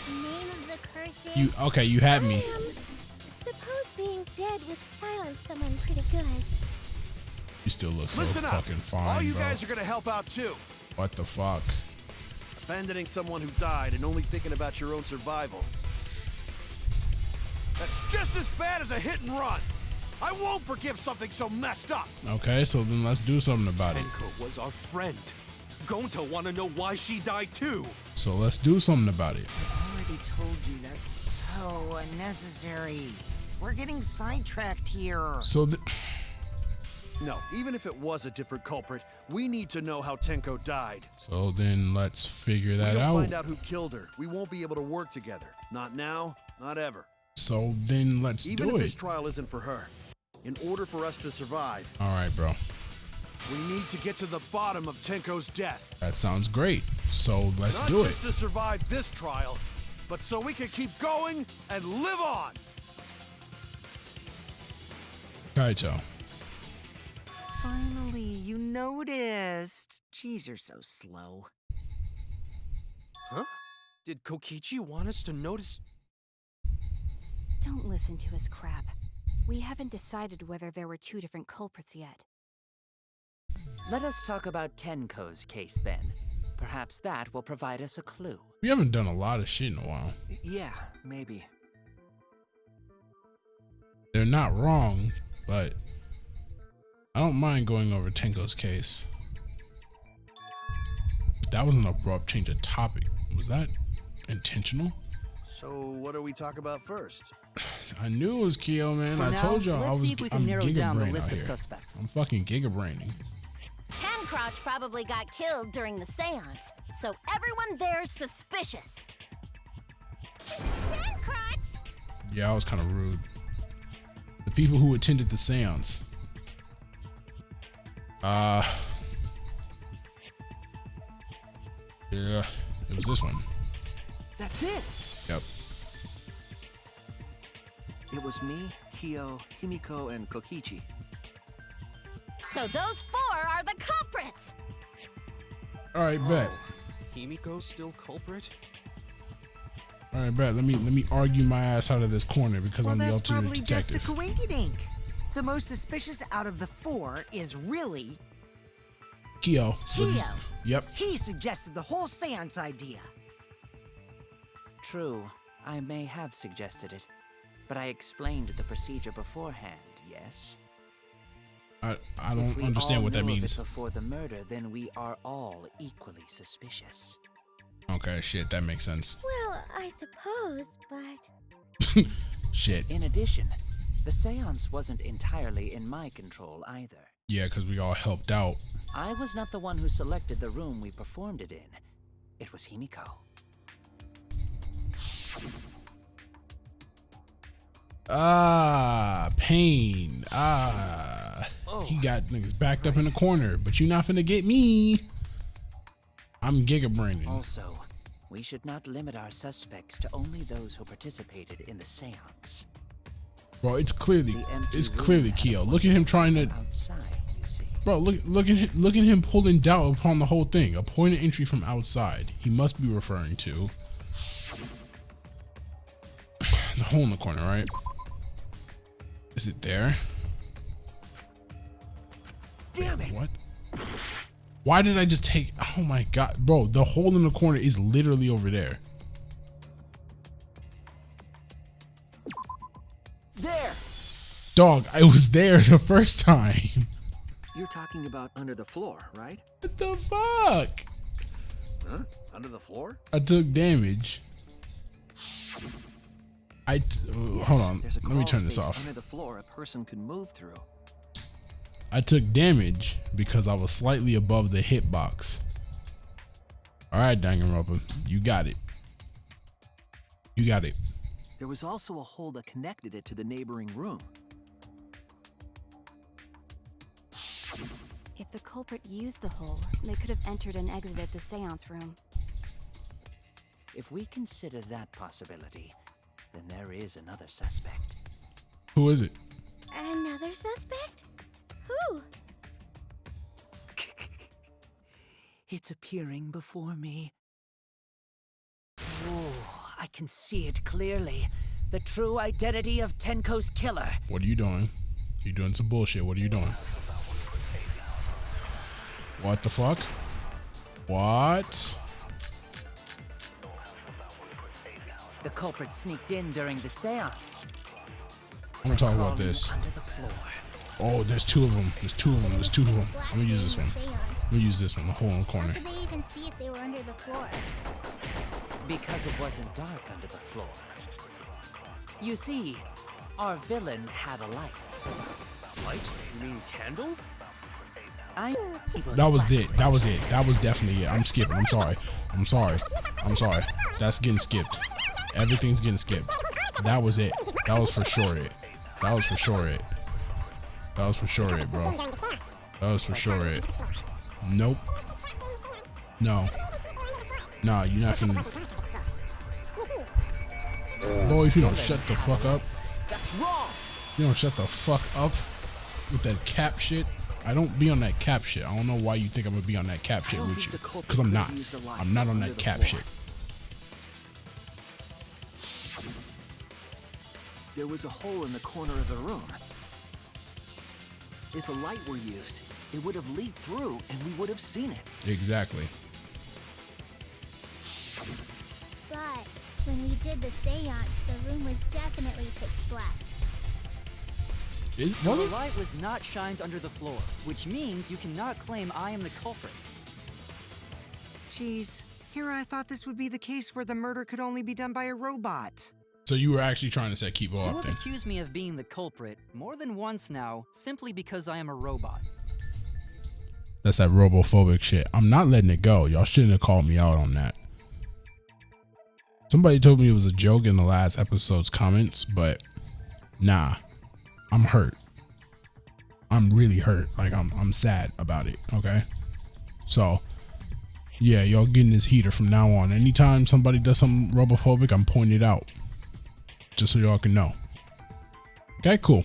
Speaker 5: The name of the curse is...
Speaker 1: You had me.
Speaker 5: Suppose being dead would silence someone pretty good.
Speaker 1: You still look so
Speaker 3: Listen up.
Speaker 1: fucking fine,
Speaker 3: All you
Speaker 1: bro.
Speaker 3: guys are gonna help out too.
Speaker 1: What the fuck?
Speaker 3: Abandoning someone who died and only thinking about your own survival. That's just as bad as a hit and run. I won't forgive something so messed up.
Speaker 1: Okay, so then let's do something about it.
Speaker 7: Tenko was our friend. Gonta wanna know why she died too.
Speaker 1: So let's do something about it.
Speaker 4: I already told you that's so unnecessary. We're getting sidetracked here.
Speaker 1: So
Speaker 3: No, even if it was a different culprit, we need to know how Tenko died.
Speaker 1: So then let's figure that
Speaker 3: We don't
Speaker 1: out.
Speaker 3: find out who killed her. We won't be able to work together. Not now, not ever.
Speaker 1: So then let's
Speaker 3: Even
Speaker 1: do
Speaker 3: if
Speaker 1: it.
Speaker 3: this trial isn't for her, in order for us to survive,
Speaker 1: All right, bro.
Speaker 3: we need to get to the bottom of Tenko's death.
Speaker 1: That sounds great. So let's
Speaker 3: Not
Speaker 1: do it.
Speaker 3: just to survive this trial, but so we can keep going and live on.
Speaker 1: Kaito.
Speaker 4: Finally, you noticed. Jeez, you're so slow.
Speaker 7: Huh? Did Kokichi want us to notice?
Speaker 8: Don't listen to his crap. We haven't decided whether there were two different culprits yet.
Speaker 10: Let us talk about Tenko's case then. Perhaps that will provide us a clue.
Speaker 1: We haven't done a lot of shit in a while.
Speaker 6: Yeah, maybe.
Speaker 1: They're not wrong, but I don't mind going over Tenko's case. But that was an abrupt change of topic. Was that intentional?
Speaker 3: So what do we talk about first?
Speaker 1: I knew it was Kyo, man.
Speaker 9: For
Speaker 1: I
Speaker 9: now,
Speaker 1: told y'all
Speaker 9: let's see if we can narrow down the
Speaker 1: gigabrain
Speaker 9: list
Speaker 1: out
Speaker 9: of
Speaker 1: here.
Speaker 9: suspects.
Speaker 1: I'm fucking gigabraining.
Speaker 5: Tencrotch probably got killed during the seance, so everyone there's suspicious. Tencrotch?
Speaker 1: Yeah, I was kind of rude. The people who attended the seance. Yeah, it was this one.
Speaker 6: That's it.
Speaker 1: Yep.
Speaker 6: It was me, Kyo, Himiko, and Kokichi.
Speaker 5: So those 4 are the culprits!
Speaker 1: All right, bet.
Speaker 7: Himiko's still culprit?
Speaker 1: All right, bet. Let me argue my ass out of this corner because
Speaker 4: Well,
Speaker 1: I'm the
Speaker 4: that's
Speaker 1: ultimate
Speaker 4: probably
Speaker 1: detective.
Speaker 4: just a coinkydink. The most suspicious out of the 4 is really
Speaker 1: Kyo.
Speaker 4: Kyo.
Speaker 1: Yep.
Speaker 4: He suggested the whole seance idea.
Speaker 10: True, I may have suggested it, but I explained the procedure beforehand, yes?
Speaker 1: I
Speaker 10: If
Speaker 1: don't
Speaker 10: we
Speaker 1: understand
Speaker 10: all
Speaker 1: what that
Speaker 10: knew of it
Speaker 1: means.
Speaker 10: before the murder, then we are all equally suspicious.
Speaker 1: Okay, shit, that makes sense.
Speaker 5: Well, I suppose, but...
Speaker 1: Shit.
Speaker 10: In addition, the seance wasn't entirely in my control either.
Speaker 1: Yeah, because we all helped out.
Speaker 10: I was not the one who selected the room we performed it in. It was Himiko.
Speaker 1: Ah, pain. Ah. He got niggas backed up in the corner, but you not finna get me. I'm Giga Brandon.
Speaker 10: Also, we should not limit our suspects to only those who participated in the seance.
Speaker 1: Bro, it's clearly
Speaker 10: The empty room had
Speaker 1: Kyo.
Speaker 10: a
Speaker 1: Look at him trying to
Speaker 10: outside, you see.
Speaker 1: Bro, look at him pulling doubt upon the whole thing. A point of entry from outside. He must be referring to the hole in the corner, right? Is it there?
Speaker 4: Damn it!
Speaker 1: What? Why did I just take? Oh my god, bro! The hole in the corner is literally over there.
Speaker 6: There!
Speaker 1: Dog, I was there the first time.
Speaker 6: You're talking about under the floor, right?
Speaker 1: What the fuck?
Speaker 3: Huh? Under the floor?
Speaker 1: I took damage. Hold on.
Speaker 6: There's a
Speaker 1: Let me
Speaker 6: crawl
Speaker 1: turn this
Speaker 6: space
Speaker 1: off.
Speaker 6: under the floor a person could move through.
Speaker 1: I took damage because I was slightly above the hitbox. All right, Danganronpa, you got it. You got it.
Speaker 6: There was also a hole that connected it to the neighboring room.
Speaker 8: If the culprit used the hole, they could have entered and exited the seance room.
Speaker 10: If we consider that possibility, then there is another suspect.
Speaker 1: Who is it?
Speaker 5: Another suspect? Who?
Speaker 10: It's appearing before me. Oh, I can see it clearly. The true identity of Tenko's killer.
Speaker 1: What are you doing? You doing some bullshit. What are you doing? What the fuck? What?
Speaker 10: The culprit sneaked in during the seance.
Speaker 1: I'm gonna talk about this.
Speaker 10: Under the floor.
Speaker 1: Oh, there's two of them. There's two of them. There's two of them. I'm gonna use this one. I'm gonna use this one. The hole in the
Speaker 5: How
Speaker 1: corner.
Speaker 5: could they even see if they were under the floor?
Speaker 10: Because it wasn't dark under the floor. You see, our villain had a light.
Speaker 7: Light? You mean candle?
Speaker 1: That was it. That was it. That was definitely it. I'm skipping. I'm sorry. I'm sorry. I'm sorry. That's getting skipped. Everything's getting skipped. That was it. That was for sure it. That was for sure it. That was for sure it, bro. That was for sure it. Nope. No. Nah, you're not finna. Boy, if you don't shut the fuck up.
Speaker 6: That's wrong!
Speaker 1: You don't shut the fuck up with that cap shit. I don't be on that cap shit. I don't know why you think I'm gonna be on that cap shit with you. Because I'm not. I'm not on that cap shit.
Speaker 6: There was a hole in the corner of the room. If a light were used, it would have leaked through and we would have seen it.
Speaker 1: Exactly.
Speaker 5: But when we did the seance, the room was definitely pitch black.
Speaker 1: Was
Speaker 9: So the
Speaker 1: it?
Speaker 9: light was not shined under the floor, which means you cannot claim I am the culprit.
Speaker 4: Jeez, here I thought this would be the case where the murder could only be done by a robot.
Speaker 1: So you were actually trying to set Kibo
Speaker 9: You
Speaker 1: up
Speaker 9: have
Speaker 1: then?
Speaker 9: accused me of being the culprit more than once now, simply because I am a robot.
Speaker 1: That's that robophobic shit. I'm not letting it go. Y'all shouldn't have called me out on that. Somebody told me it was a joke in the last episode's comments, but nah, I'm hurt. I'm really hurt. Like I'm sad about it. Okay. So yeah, y'all getting this heater from now on. Anytime somebody does something robophobic, I'm pointing it out. Just so y'all can know. Okay, cool.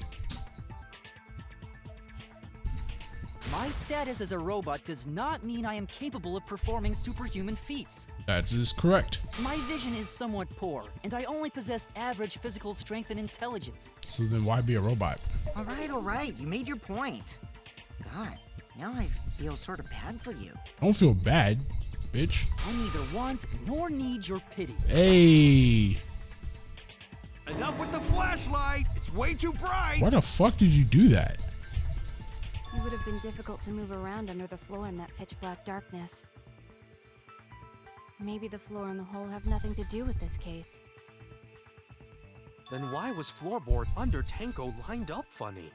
Speaker 9: status as a robot does not mean I am capable of performing superhuman feats.
Speaker 1: That is correct.
Speaker 9: My vision is somewhat poor, and I only possess average physical strength and intelligence.
Speaker 1: So then why be a robot?
Speaker 4: All right, you made your point. God, now I feel sort of bad for you.
Speaker 1: Don't feel bad, bitch.
Speaker 9: I neither want nor need your pity.
Speaker 1: Hey.
Speaker 3: Enough with the flashlight! It's way too bright!
Speaker 1: Why the fuck did you do that?
Speaker 8: It would have been difficult to move around under the floor in that pitch black darkness. Maybe the floor and the hole have nothing to do with this case.
Speaker 7: Then why was floorboard under TENKO lined up funny?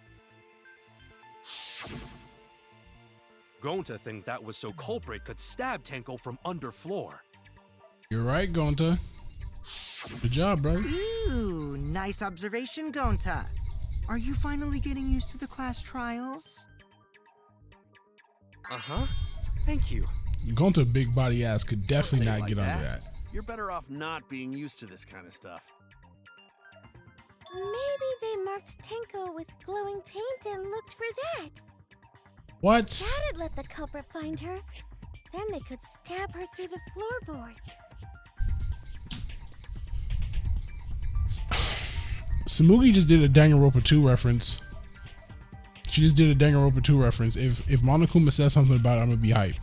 Speaker 7: Gonta think that was so culprit could stab TENKO from under floor.
Speaker 1: You're right, Gonta. Good job, brother.
Speaker 4: Ooh, nice observation, Gonta. Are you finally getting used to the class trials?
Speaker 7: Uh-huh. Thank you.
Speaker 1: Gonta big body ass could definitely
Speaker 3: Don't say
Speaker 1: not
Speaker 3: it
Speaker 1: get
Speaker 3: like
Speaker 1: under that.
Speaker 3: You're better off not being used to this kind of stuff.
Speaker 5: Maybe they marked TENKO with glowing paint and looked for that.
Speaker 1: What?
Speaker 5: That'd let the culprit find her. Then they could stab her through the floorboards.
Speaker 1: Samugi just did a Danganronpa 2 reference. She just did a Danganronpa 2 reference. If Monokuma says something about it, I'm gonna be hype.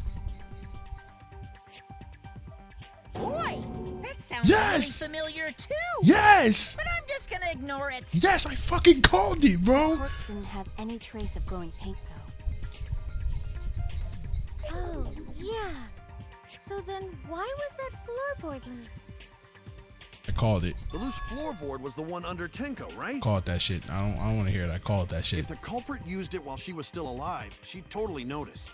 Speaker 2: Boy, that sounds
Speaker 1: Yes!
Speaker 2: really familiar too.
Speaker 1: Yes!
Speaker 2: But I'm just gonna ignore it.
Speaker 1: Yes, I fucking called it,
Speaker 8: The
Speaker 1: bro.
Speaker 8: corpse didn't have any trace of glowing paint, though.
Speaker 5: Oh, yeah. So then why was that floorboard loose?
Speaker 1: I called it.
Speaker 3: The loose floorboard was the one under TENKO, right?
Speaker 1: Called that shit. I don't want to hear it. I called that shit.
Speaker 3: If the culprit used it while she was still alive, she'd totally notice.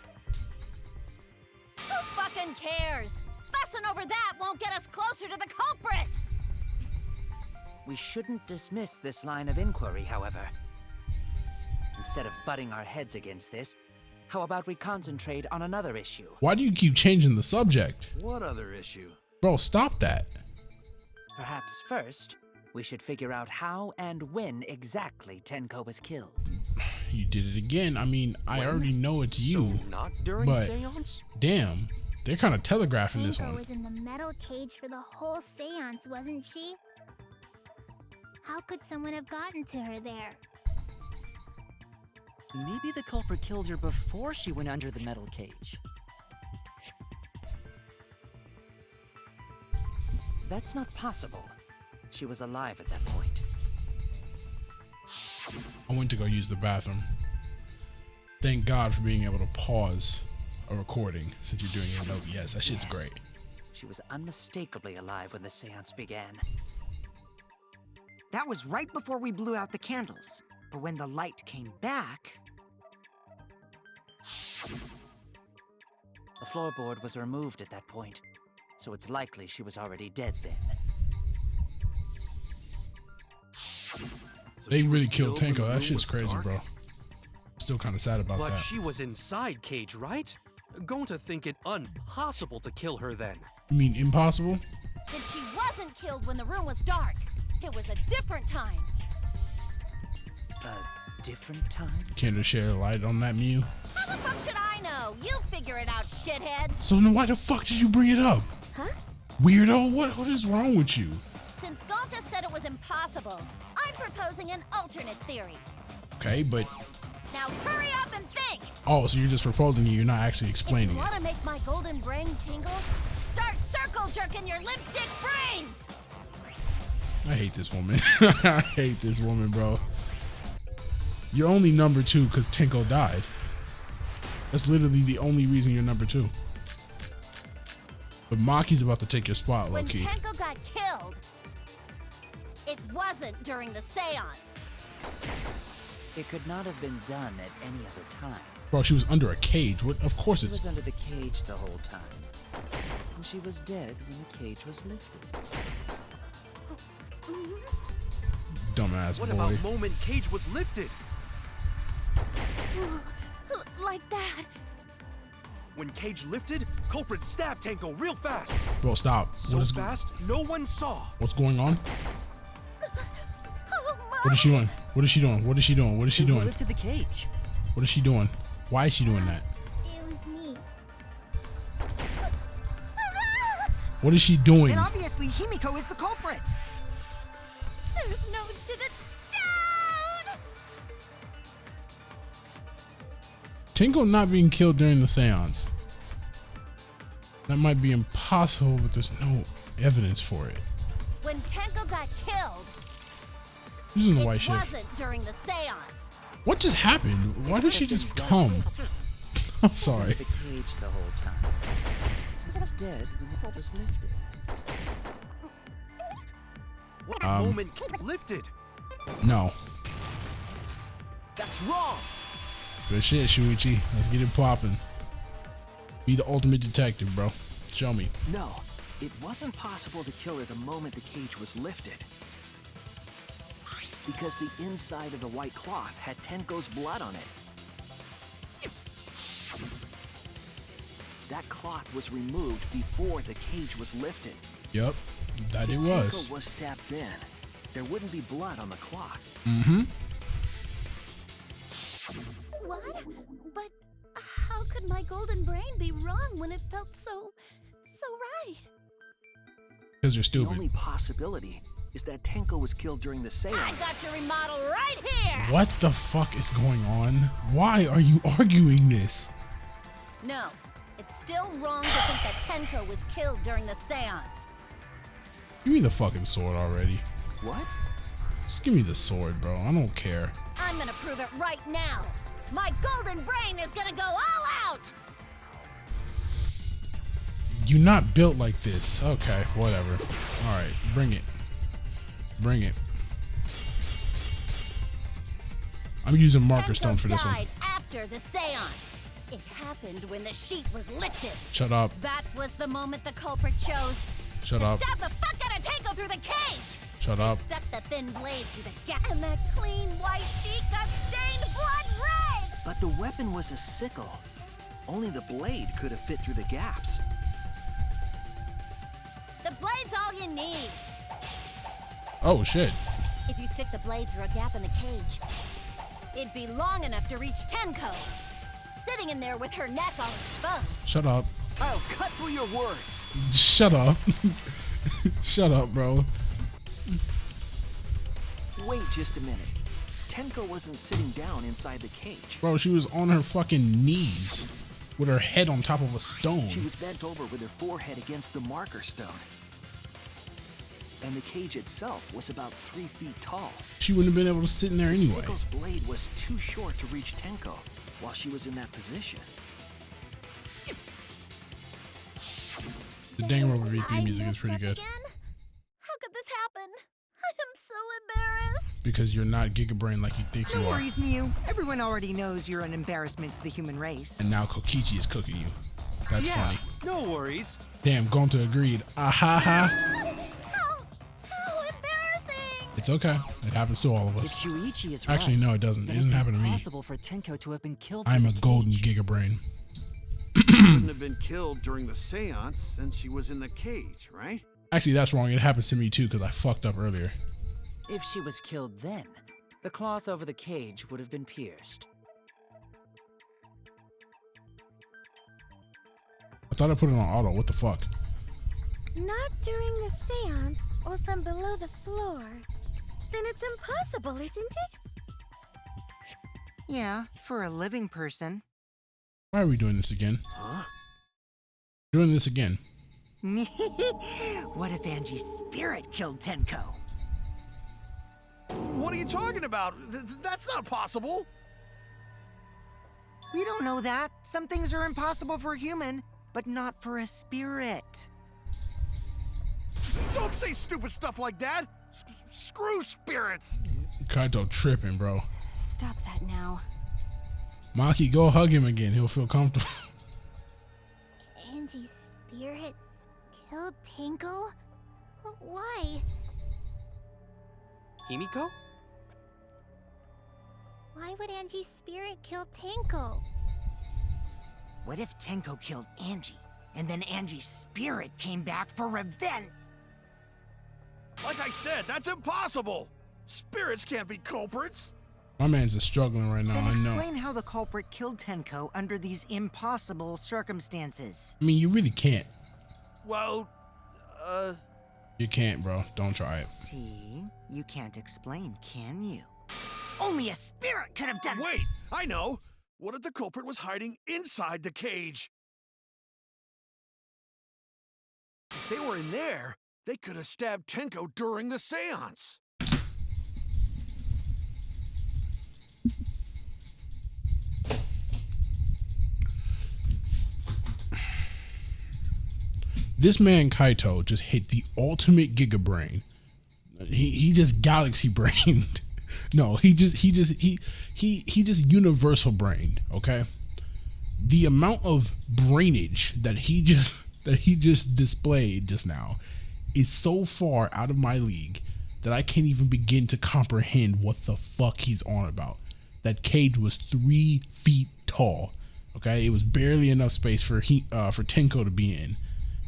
Speaker 5: Who fucking cares? Fussing over that won't get us closer to the culprit!
Speaker 10: We shouldn't dismiss this line of inquiry, however. Instead of butting our heads against this, how about we concentrate on another issue?
Speaker 1: Why do you keep changing the subject?
Speaker 3: What other issue?
Speaker 1: Bro, stop that.
Speaker 10: Perhaps first, we should figure out how and when exactly TENKO was killed.
Speaker 1: You did it again. I mean, I already know it's you.
Speaker 7: So not during
Speaker 1: but
Speaker 7: seance?
Speaker 1: damn, they're kind of telegraphing this
Speaker 5: TENKO
Speaker 1: one.
Speaker 5: was in the metal cage for the whole seance, wasn't she? How could someone have gotten to her there?
Speaker 9: Maybe the culprit killed her before she went under the metal cage.
Speaker 10: That's not possible. She was alive at that point.
Speaker 1: I went to go use the bathroom. Thank God for being able to pause a recording since you're doing it in OBS. That shit's great.
Speaker 10: She was unmistakably alive when the seance began.
Speaker 4: That was right before we blew out the candles. But when the light came back...
Speaker 10: The floorboard was removed at that point, so it's likely she was already dead then.
Speaker 3: So
Speaker 1: They
Speaker 3: she was
Speaker 1: really killed
Speaker 3: when the
Speaker 1: TENKO. That
Speaker 3: room
Speaker 1: shit's
Speaker 3: was
Speaker 1: crazy,
Speaker 3: dark?
Speaker 1: bro. Still kind of sad about
Speaker 7: But
Speaker 1: that.
Speaker 7: she was inside cage, right? Gonta think it impossible to kill her then.
Speaker 1: You mean impossible?
Speaker 5: Then she wasn't killed when the room was dark. It was a different time.
Speaker 10: A different time?
Speaker 1: Can't just share a light on that, Mew?
Speaker 5: How the fuck should I know? You figure it out, shitheads.
Speaker 1: So then why the fuck did you bring it up?
Speaker 5: Huh?
Speaker 1: Weirdo, what is wrong with you?
Speaker 5: Since Gonta said it was impossible, I'm proposing an alternate theory.
Speaker 1: Okay, but
Speaker 5: Now hurry up and think!
Speaker 1: oh, so you're just proposing it, you're not actually
Speaker 5: If
Speaker 1: explaining
Speaker 5: you
Speaker 1: it.
Speaker 5: want to make my golden brain tingle, start circle jerking your limp dick brains!
Speaker 1: I hate this woman. I hate this woman, bro. You're only number 2 because TENKO died. That's literally the only reason you're number 2. But Maki's about to take your spot,
Speaker 5: When
Speaker 1: low-key.
Speaker 5: TENKO got killed, it wasn't during the seance.
Speaker 10: It could not have been done at any other time.
Speaker 1: Bro, she was under a cage. What? Of course
Speaker 10: She
Speaker 1: it's...
Speaker 10: was under the cage the whole time. And she was dead when the cage was lifted.
Speaker 1: Dumbass
Speaker 7: What
Speaker 1: boy.
Speaker 7: about moment cage was lifted?
Speaker 5: Like that.
Speaker 7: When cage lifted, culprit stabbed TENKO real fast.
Speaker 1: Bro, stop.
Speaker 7: So
Speaker 1: What is
Speaker 7: fast, no one saw.
Speaker 1: What's going on?
Speaker 5: Oh my.
Speaker 1: What is she doing? What is she doing? What is she doing? What is she
Speaker 9: Then who
Speaker 1: doing?
Speaker 9: lifted the cage?
Speaker 1: What is she doing? Why is she doing that? What is she doing?
Speaker 4: Then obviously Himiko is the culprit.
Speaker 5: There's no doubt.
Speaker 1: Tenko not being killed during the seance. That might be impossible, but there's no evidence for it.
Speaker 5: When Tenko got killed,
Speaker 1: Using the white shit.
Speaker 5: it wasn't during the seance.
Speaker 1: What just happened? Why did she just come? I'm sorry.
Speaker 10: The cage the whole time. It was dead when it was lifted.
Speaker 7: What moment lifted?
Speaker 1: No.
Speaker 7: That's wrong.
Speaker 1: Good shit, Shuichi. Let's get it popping. Be the ultimate detective, bro. Show me.
Speaker 6: No, it wasn't possible to kill her the moment the cage was lifted. Because the inside of the white cloth had Tenko's blood on it. That cloth was removed before the cage was lifted.
Speaker 1: Yep, that it
Speaker 6: If
Speaker 1: was.
Speaker 6: Tenko was stabbed in, there wouldn't be blood on the cloth.
Speaker 1: Mm-hmm.
Speaker 5: What? But how could my golden brain be wrong when it felt so right?
Speaker 1: Because you're
Speaker 6: The
Speaker 1: stupid.
Speaker 6: only possibility is that Tenko was killed during the seance.
Speaker 2: I got your remodel right here!
Speaker 1: What the fuck is going on? Why are you arguing this?
Speaker 5: No, it's still wrong to think that Tenko was killed during the seance.
Speaker 1: Give me the fucking sword already.
Speaker 6: What?
Speaker 1: Just give me the sword, bro. I don't care.
Speaker 5: I'm gonna prove it right now. My golden brain is gonna go all out!
Speaker 1: You're not built like this. Okay, whatever. Alright, bring it. Bring it. I'm using marker stone for this one.
Speaker 5: died after the seance. It happened when the sheet was lifted.
Speaker 1: Shut up.
Speaker 5: That was the moment the culprit chose
Speaker 1: Shut
Speaker 5: to
Speaker 1: up.
Speaker 5: stab the fuck out of Tenko through the cage.
Speaker 1: Shut up.
Speaker 5: Stuck the thin blade through the gap, and that clean white sheet got stained blood red.
Speaker 6: But the weapon was a sickle. Only the blade could have fit through the gaps.
Speaker 5: The blade's all you need.
Speaker 1: Oh, shit.
Speaker 5: If you stick the blade through a gap in the cage, it'd be long enough to reach Tenko, sitting in there with her neck all exposed.
Speaker 1: Shut up.
Speaker 6: I'll cut through your words.
Speaker 1: Shut up. Shut up, bro.
Speaker 6: Wait just a minute. Tenko wasn't sitting down inside the cage.
Speaker 1: Bro, she was on her fucking knees with her head on top of a stone.
Speaker 6: She was bent over with her forehead against the marker stone. And the cage itself was about 3 feet tall.
Speaker 1: She wouldn't have been able to sit in there
Speaker 6: The
Speaker 1: anyway.
Speaker 6: sickle's blade was too short to reach Tenko while she was in that position.
Speaker 1: The Danganronpa V theme
Speaker 5: I
Speaker 1: music is
Speaker 5: messed
Speaker 1: pretty
Speaker 5: up
Speaker 1: good.
Speaker 5: again? How could this happen? I am so embarrassed.
Speaker 1: Because you're not Gigabrain like you think
Speaker 4: No
Speaker 1: you are.
Speaker 4: worries, Mew. Everyone already knows you're an embarrassment to the human race.
Speaker 1: And now Kokichi is cooking you. That's
Speaker 7: Yeah,
Speaker 1: funny.
Speaker 7: no worries.
Speaker 1: Damn, Gonta agreed. Ah ha ha.
Speaker 5: How embarrassing!
Speaker 1: It's okay. It happens to all of
Speaker 9: If
Speaker 1: us.
Speaker 9: Shuichi is
Speaker 1: Actually,
Speaker 9: right,
Speaker 1: no, it doesn't.
Speaker 9: then
Speaker 1: It doesn't
Speaker 9: it's
Speaker 1: happen to me.
Speaker 9: impossible for Tenko to have been killed.
Speaker 1: I'm
Speaker 9: through
Speaker 1: a
Speaker 9: the
Speaker 1: golden
Speaker 9: cage.
Speaker 1: Gigabrain.
Speaker 3: Couldn't have been killed during the seance since she was in the cage, right?
Speaker 1: Actually, that's wrong. It happens to me too because I fucked up earlier.
Speaker 10: If she was killed then, the cloth over the cage would have been pierced.
Speaker 1: I thought I put it on auto. What the fuck?
Speaker 5: Not during the seance or from below the floor. Then it's impossible, isn't it?
Speaker 4: Yeah, for a living person.
Speaker 1: Why are we doing this again?
Speaker 6: Huh?
Speaker 1: Doing this again.
Speaker 4: What if Angie's spirit killed Tenko?
Speaker 3: What are you talking about? That's not possible.
Speaker 4: We don't know that. Some things are impossible for a human, but not for a spirit.
Speaker 3: Don't say stupid stuff like that. Screw spirits.
Speaker 1: Kaito tripping, bro.
Speaker 8: Stop that now.
Speaker 1: Maki, go hug him again. He'll feel comfortable.
Speaker 5: Angie's spirit killed Tenko? Why?
Speaker 7: Himiko?
Speaker 5: Why would Angie's spirit kill Tenko?
Speaker 4: What if Tenko killed Angie, and then Angie's spirit came back for revenge?
Speaker 3: Like I said, that's impossible. Spirits can't be culprits.
Speaker 1: My man's just struggling right now.
Speaker 4: Then
Speaker 1: I know.
Speaker 4: explain how the culprit killed Tenko under these impossible circumstances.
Speaker 1: I mean, you really can't.
Speaker 3: Well,
Speaker 1: You can't, bro. Don't try it.
Speaker 4: See? You can't explain, can you? Only a spirit could have done it!
Speaker 3: Wait, I know! What if the culprit was hiding inside the cage? If they were in there, they could have stabbed Tenko during the seance.
Speaker 1: This man Kaito just hit the ultimate Giga Brain. He just galaxy brained. No, he just universal brained. Okay, the amount of brainage that he just displayed just now is so far out of my league that I can't even begin to comprehend what the fuck he's on about. That cage was 3 feet tall. Okay, it was barely enough space for Tenko to be in.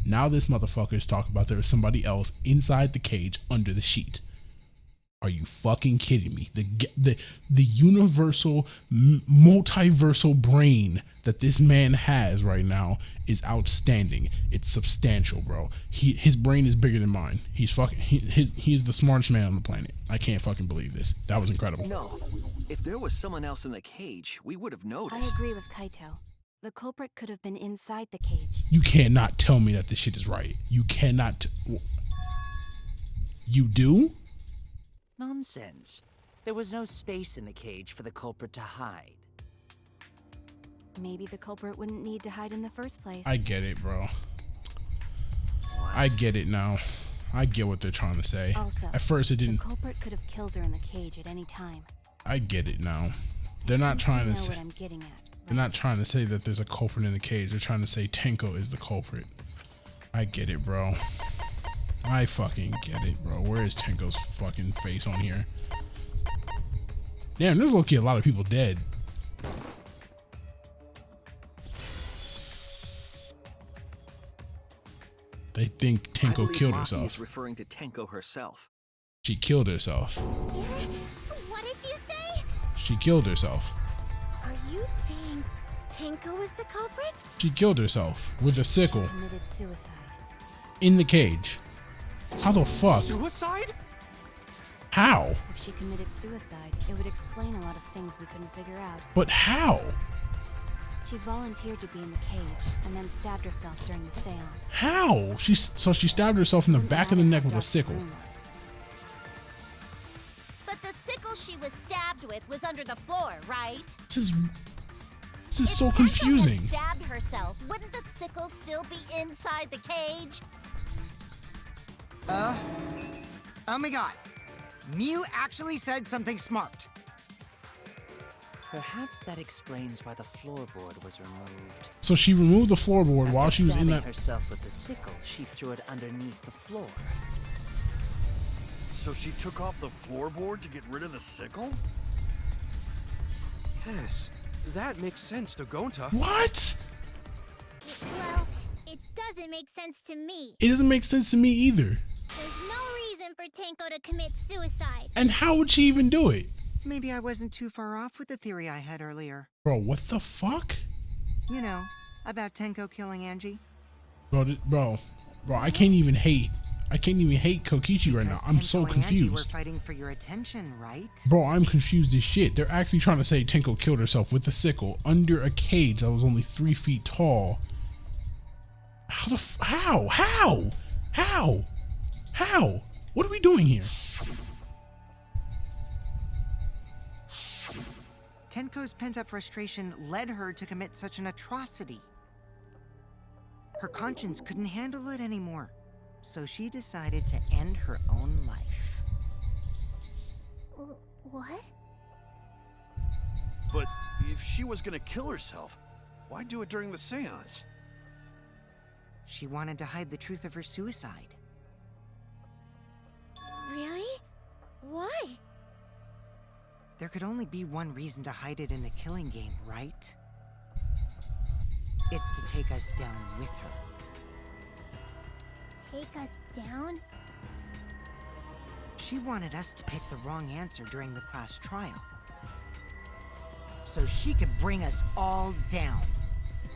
Speaker 1: Now this motherfucker is talking about there was somebody else inside the cage under the sheet. Are you fucking kidding me? The universal multiversal brain that this man has right now is outstanding. It's substantial, bro. His brain is bigger than mine. He's the smartest man on the planet. I can't fucking believe this. That was incredible.
Speaker 6: No, if there was someone else in the cage, we would have noticed.
Speaker 8: I agree with Kaito. The culprit could have been inside the cage.
Speaker 1: You cannot tell me that this shit is right. You cannot. You do?
Speaker 10: Nonsense. There was no space in the cage for the culprit to hide.
Speaker 8: Maybe the culprit wouldn't need to hide in the first place.
Speaker 1: I get it, bro. I get it now. I get what they're trying to say.
Speaker 8: Also,
Speaker 1: at first it didn't.
Speaker 8: The culprit could have killed her in the cage at any time.
Speaker 1: I get it now. They're not trying to say.
Speaker 8: What I'm getting at.
Speaker 1: They're not trying to say that there's a culprit in the cage. They're trying to say Tenko is the culprit. I get it, bro. I fucking get it, bro. Where is Tenko's fucking face on here? Damn, there's low-key a lot of people dead. They think Tenko killed herself.
Speaker 6: He's referring to Tenko herself.
Speaker 1: She killed herself.
Speaker 5: What did you say?
Speaker 1: She killed herself.
Speaker 5: Are you saying Tenko is the culprit?
Speaker 1: She killed herself with a sickle
Speaker 8: Committed suicide.
Speaker 1: in the cage. How the fuck?
Speaker 7: Suicide?
Speaker 1: How?
Speaker 8: If she committed suicide, it would explain a lot of things we couldn't figure out.
Speaker 1: But how?
Speaker 8: She volunteered to be in the cage and then stabbed herself during the seance.
Speaker 1: How? She stabbed herself in the back of the neck with a sickle.
Speaker 5: But the sickle she was stabbed with was under the floor, right?
Speaker 1: This is so confusing.
Speaker 5: If Tenko had stabbed herself, wouldn't the sickle still be inside the cage?
Speaker 4: Oh my god. Mew actually said something smart.
Speaker 10: Perhaps that explains why the floorboard was removed.
Speaker 1: So she removed the floorboard while she was in that.
Speaker 10: Herself with the sickle, she threw it underneath the floor.
Speaker 3: So she took off the floorboard to get rid of the sickle?
Speaker 7: Yes, that makes sense to Gonta.
Speaker 1: What?
Speaker 5: Well, it doesn't make sense to me.
Speaker 1: It doesn't make sense to me either.
Speaker 5: There's no reason for Tenko to commit suicide.
Speaker 1: And how would she even do it?
Speaker 4: Maybe I wasn't too far off with the theory I had earlier.
Speaker 1: Bro, what the fuck?
Speaker 4: You know, about Tenko killing Angie.
Speaker 1: Bro, I can't even hate Kokichi right now. I'm so
Speaker 4: Tenko and Angie were
Speaker 1: confused.
Speaker 4: fighting for your attention, right?
Speaker 1: Bro, I'm confused as shit. They're actually trying to say Tenko killed herself with a sickle under a cage that was only 3 feet tall. How? What are we doing here?
Speaker 4: Tenko's pent-up frustration led her to commit such an atrocity. Her conscience couldn't handle it anymore, so she decided to end her own life.
Speaker 5: What?
Speaker 3: But if she was gonna kill herself, why do it during the seance?
Speaker 4: She wanted to hide the truth of her suicide.
Speaker 5: Really? Why?
Speaker 4: There could only be one reason to hide it in the killing game, right? It's to take us down with her.
Speaker 5: Take us down?
Speaker 4: She wanted us to pick the wrong answer during the class trial, so she could bring us all down.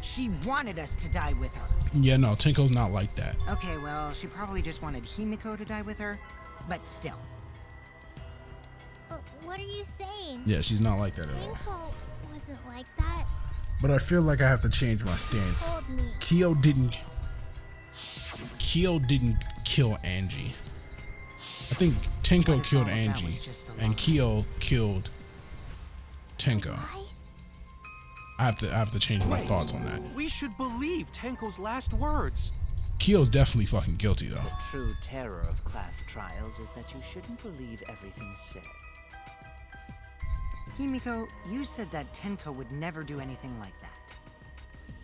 Speaker 4: She wanted us to die with her.
Speaker 1: Yeah, no, Tenko's not like that.
Speaker 4: Okay, well, she probably just wanted Himiko to die with her, but still.
Speaker 5: What are you saying?
Speaker 1: Yeah, she's not like that at all.
Speaker 5: TENKO wasn't like that.
Speaker 1: But I feel like I have to change my stance.
Speaker 5: Told me.
Speaker 1: Kyo didn't kill Angie. I think Tenko killed Angie, and Kyo killed Tenko. I have to change my thoughts on that.
Speaker 7: We should believe Tenko's last words.
Speaker 1: Kyo's definitely fucking guilty though.
Speaker 10: The true terror of class trials is that you shouldn't believe everything said.
Speaker 4: Himiko, you said that Tenko would never do anything like that.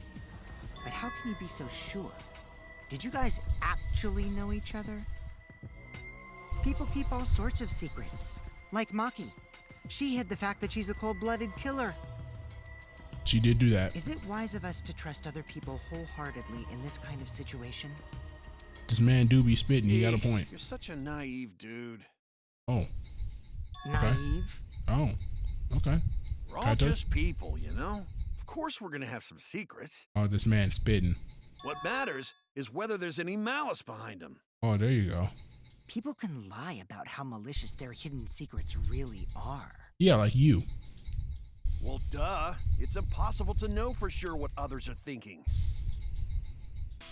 Speaker 4: But how can you be so sure? Did you guys actually know each other? People keep all sorts of secrets. Like Maki. She hid the fact that she's a cold-blooded killer.
Speaker 1: She did do that.
Speaker 4: Is it wise of us to trust other people wholeheartedly in this kind of situation?
Speaker 1: This man do be spitting. He got a point.
Speaker 3: You're such a naive dude.
Speaker 1: Oh.
Speaker 4: Naive?
Speaker 1: Oh. Okay.
Speaker 3: We're all
Speaker 1: Kaito?
Speaker 3: just people, you know? Of course we're gonna have some secrets.
Speaker 1: Oh, this man spitting.
Speaker 3: What matters is whether there's any malice behind them.
Speaker 1: Oh, there you go.
Speaker 4: People can lie about how malicious their hidden secrets really are.
Speaker 1: Yeah, like you.
Speaker 3: Well, duh. It's impossible to know for sure what others are thinking.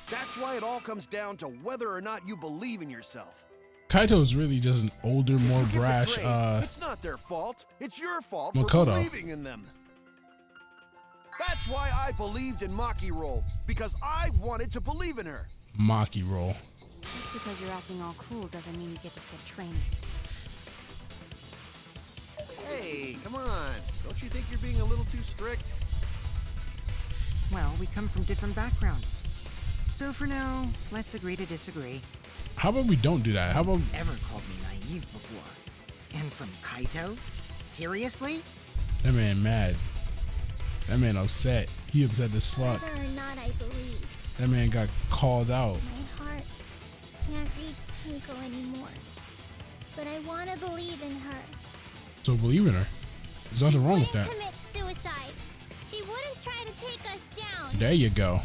Speaker 3: That's why it all comes down to whether or not you believe in yourself.
Speaker 1: Kaito is really just an older, more
Speaker 3: If you get
Speaker 1: brash,
Speaker 3: betrayed, it's not their fault. It's your fault for
Speaker 1: Makoto.
Speaker 3: believing in them. That's why I believed in Maki Roll, because I wanted to believe in her.
Speaker 1: Maki roll.
Speaker 8: Just because you're acting all cool doesn't mean you get to skip training.
Speaker 3: Hey, come on. Don't you think you're being a little too strict?
Speaker 4: Well, we come from different backgrounds. So for now, let's agree to disagree.
Speaker 1: How about we don't do that? How about
Speaker 4: Ever called me naive before? And from Kaito? Seriously?
Speaker 1: that man mad? That man upset. He upset as fuck.
Speaker 5: Whether or not I believe,
Speaker 1: That man got called out.
Speaker 5: my heart can't reach TENKO anymore. But I want to believe in her.
Speaker 1: So believe in her. There's nothing wrong with
Speaker 5: She
Speaker 1: that.
Speaker 5: wouldn't commit suicide. She wouldn't try to take us down.
Speaker 1: There you go.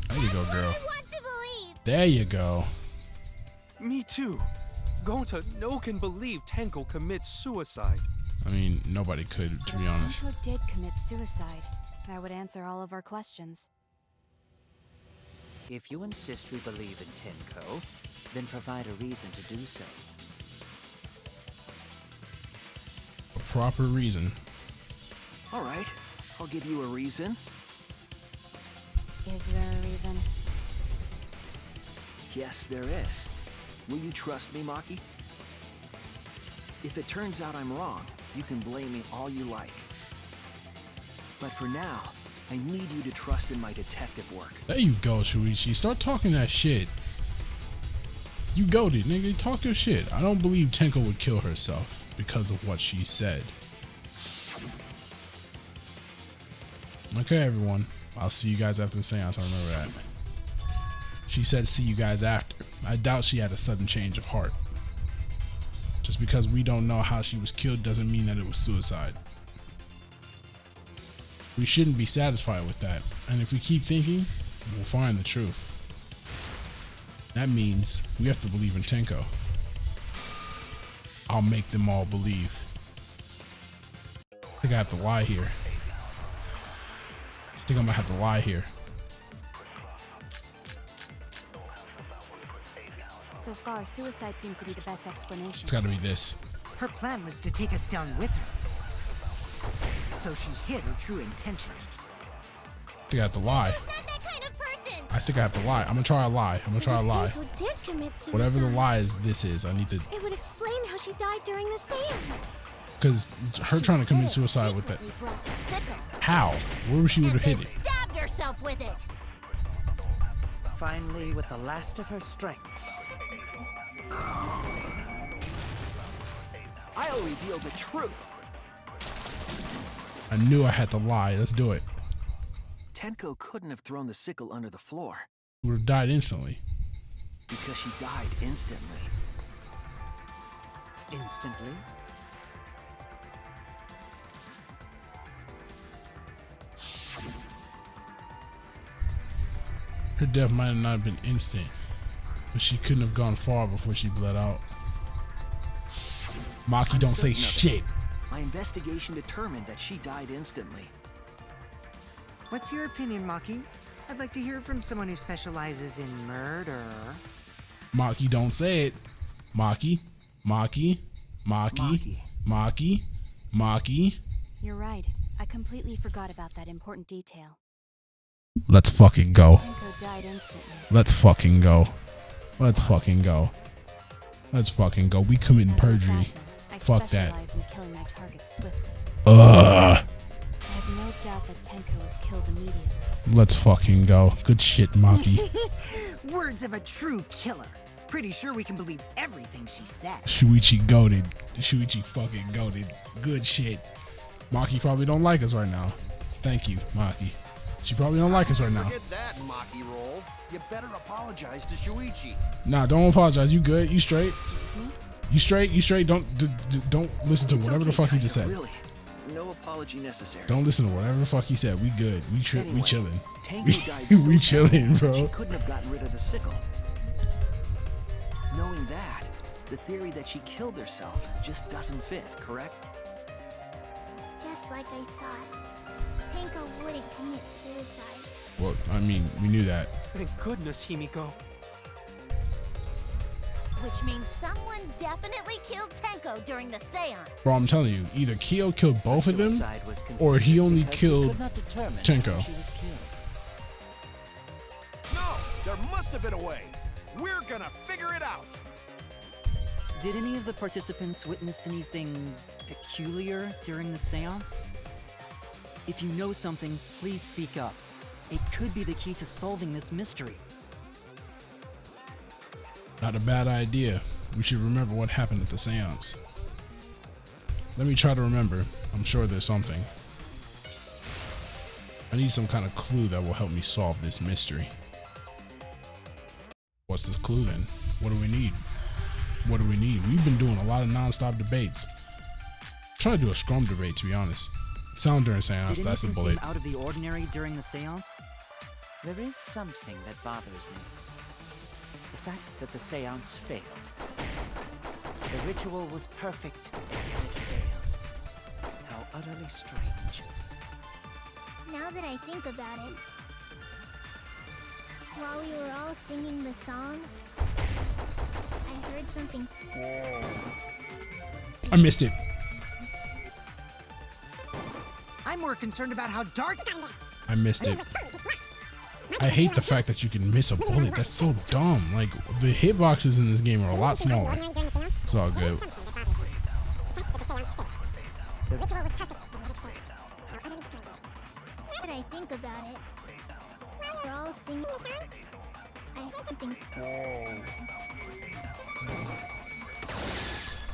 Speaker 1: There you go, girl.
Speaker 5: I want to believe.
Speaker 1: There you go.
Speaker 7: Me too. Gonta, no one can believe Tenko commits suicide.
Speaker 1: I mean, nobody could, to be honest.
Speaker 8: Tenko did commit suicide. That would answer all of our questions.
Speaker 10: If you insist we believe in Tenko, then provide a reason to do so.
Speaker 1: A proper reason.
Speaker 6: All right, I'll give you a reason.
Speaker 8: Is there a reason?
Speaker 6: Yes, there is. Will you trust me, Maki? If it turns out I'm wrong, you can blame me all you like. But for now, I need you to trust in my detective work.
Speaker 1: There you go, Shuichi. Start talking that shit. You goated, nigga. Talk your shit. I don't believe Tenko would kill herself because of what she said. Okay, everyone. I'll see you guys after the seance. I remember that. She said see you guys after. I doubt she had a sudden change of heart. Just because we don't know how she was killed doesn't mean that it was suicide. We shouldn't be satisfied with that. And if we keep thinking, we'll find the truth. That means we have to believe in Tenko. I'll make them all believe. I think I have to lie here. I think I'm gonna have to lie here.
Speaker 8: So far, suicide seems to be the best explanation.
Speaker 1: It's gotta be this.
Speaker 4: Her plan was to take us down with her. So she hid her true intentions.
Speaker 1: I think I have to lie.
Speaker 5: Not that kind of person.
Speaker 1: I think I have to lie. I'm gonna try a lie. I'm gonna try a lie.
Speaker 5: Who did commit suicide?
Speaker 1: Whatever the lie is, this is. I need to,
Speaker 5: It would explain how she died during the seance.
Speaker 1: because her trying to commit suicide with that.
Speaker 5: Secretly brought the sickle.
Speaker 1: How? Where would she would
Speaker 5: And
Speaker 1: have hit
Speaker 5: then
Speaker 1: it?
Speaker 5: stabbed herself with it.
Speaker 10: Finally, with the last of her strength,
Speaker 6: I'll reveal the truth.
Speaker 1: I knew I had to lie. Let's do it.
Speaker 6: Tenko couldn't have thrown the sickle under the floor
Speaker 1: She would have died instantly.
Speaker 6: because she died instantly.
Speaker 10: instantly,
Speaker 1: Her death might have not been instant, but she couldn't have gone far before she bled out. Maki, don't say shit.
Speaker 6: My investigation determined that she died instantly.
Speaker 4: What's your opinion, Maki? I'd like to hear from someone who specializes in murder.
Speaker 1: Maki, don't say it. Maki, Maki, Maki, Maki, Maki.
Speaker 8: You're right. I completely forgot about that important detail.
Speaker 1: Let's fucking go.
Speaker 8: Tenko died instantly.
Speaker 1: Let's fucking go. Let's fucking go. Let's fucking go. We committing perjury. Fuck that.
Speaker 8: In killing my targets swiftly.
Speaker 1: Ugh.
Speaker 8: I have no doubt that Tenko was killed immediately.
Speaker 1: Let's fucking go. Good shit, Maki.
Speaker 4: Words of a true killer. Pretty sure we can believe everything she said.
Speaker 1: Shuichi goated. Shuichi fucking goated. Good shit. Maki probably don't like us right now. Thank you, Maki. She probably don't like us right now.
Speaker 3: Forget that, Maki roll. You better apologize to Shuichi.
Speaker 1: Nah, don't apologize. You good? You straight?
Speaker 8: Excuse me?
Speaker 1: You straight? You straight? Don't listen to whatever the fuck he just said.
Speaker 6: Really, no apology necessary.
Speaker 1: Don't listen to whatever the fuck he said. We good. We chilling.
Speaker 6: Tenko died so
Speaker 1: We chilling,
Speaker 6: suddenly,
Speaker 1: bro.
Speaker 6: She couldn't have gotten rid of the sickle. Knowing that, the theory that she killed herself just doesn't fit, correct?
Speaker 5: Just like I thought. Tenko wouldn't commit suicide.
Speaker 1: Well, I mean, we knew that.
Speaker 7: Thank goodness, Himiko.
Speaker 5: Which means someone definitely killed Tenko during the seance.
Speaker 1: Bro, I'm telling you, either Kyo killed both of them,
Speaker 6: Suicide was
Speaker 1: or he
Speaker 6: considered
Speaker 1: only
Speaker 6: because we
Speaker 1: killed
Speaker 6: could not determine
Speaker 1: Tenko.
Speaker 6: how she was killed.
Speaker 3: No, there must have been a way. We're gonna figure it out.
Speaker 9: Did any of the participants witness anything peculiar during the seance? If you know something, please speak up. It could be the key to solving this mystery.
Speaker 1: Not a bad idea. We should remember what happened at the seance. Let me try to remember. I'm sure there's something. I need some kind of clue that will help me solve this mystery. What's this clue then? What do we need? What do we need? We've been doing a lot of non-stop debates. Try to do a scrum debate, to be honest. Sound during seance,
Speaker 9: Did
Speaker 1: that's the
Speaker 9: anything
Speaker 1: bullet.
Speaker 9: seem out of the ordinary during the seance?
Speaker 10: There is something that bothers me. The fact that the seance failed. The ritual was perfect, and yet it failed. How utterly strange.
Speaker 5: Now that I think about it, while we were all singing the song, I heard something.
Speaker 1: I missed it.
Speaker 4: I'm more concerned about how dark.
Speaker 1: I missed it. I hate the fact that you can miss a bullet. That's so dumb. Like, the hitboxes in this game are a lot smaller. It's all good.
Speaker 5: Now that I think about it, we're all singing. I heard something.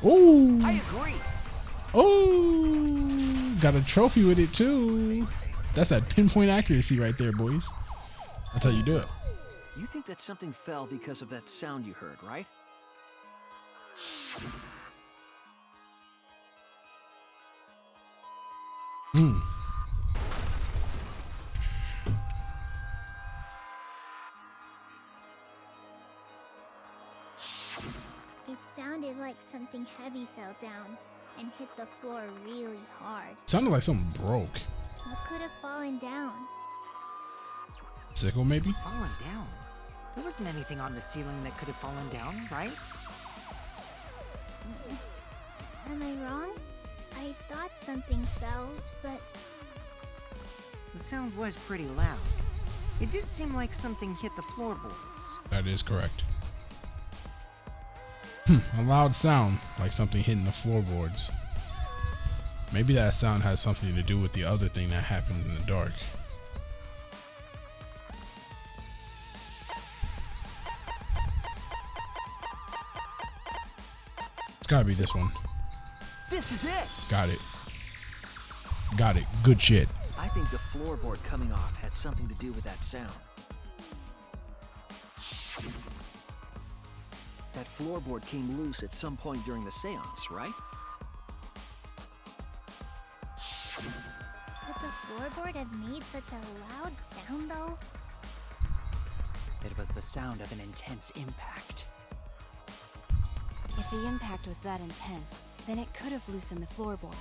Speaker 1: Ooh.
Speaker 3: I agree.
Speaker 1: Oh, got a trophy with it too. That's that pinpoint accuracy right there, boys. That's how you do it.
Speaker 6: You think that something fell because of that sound you heard, right?
Speaker 5: It sounded like something heavy fell down and hit the floor really hard.
Speaker 1: Sounded like something broke.
Speaker 5: What could have fallen down?
Speaker 1: Sickle, maybe?
Speaker 4: Fallen down? There wasn't anything on the ceiling that could have fallen down, right?
Speaker 5: Am I wrong? I thought something fell, but
Speaker 4: The sound was pretty loud. It did seem like something hit the floorboards.
Speaker 1: That is correct. A loud sound, like something hitting the floorboards. Maybe that sound has something to do with the other thing that happened in the dark. It's gotta be this one.
Speaker 6: This is it!
Speaker 1: Got it. Got it. Good shit.
Speaker 6: I think the floorboard coming off had something to do with that sound. That floorboard came loose at some point during the seance, right?
Speaker 5: could the floorboard have made such a loud sound though?
Speaker 10: It was the sound of an intense impact.
Speaker 8: If the impact was that intense, then it could have loosened the floorboard.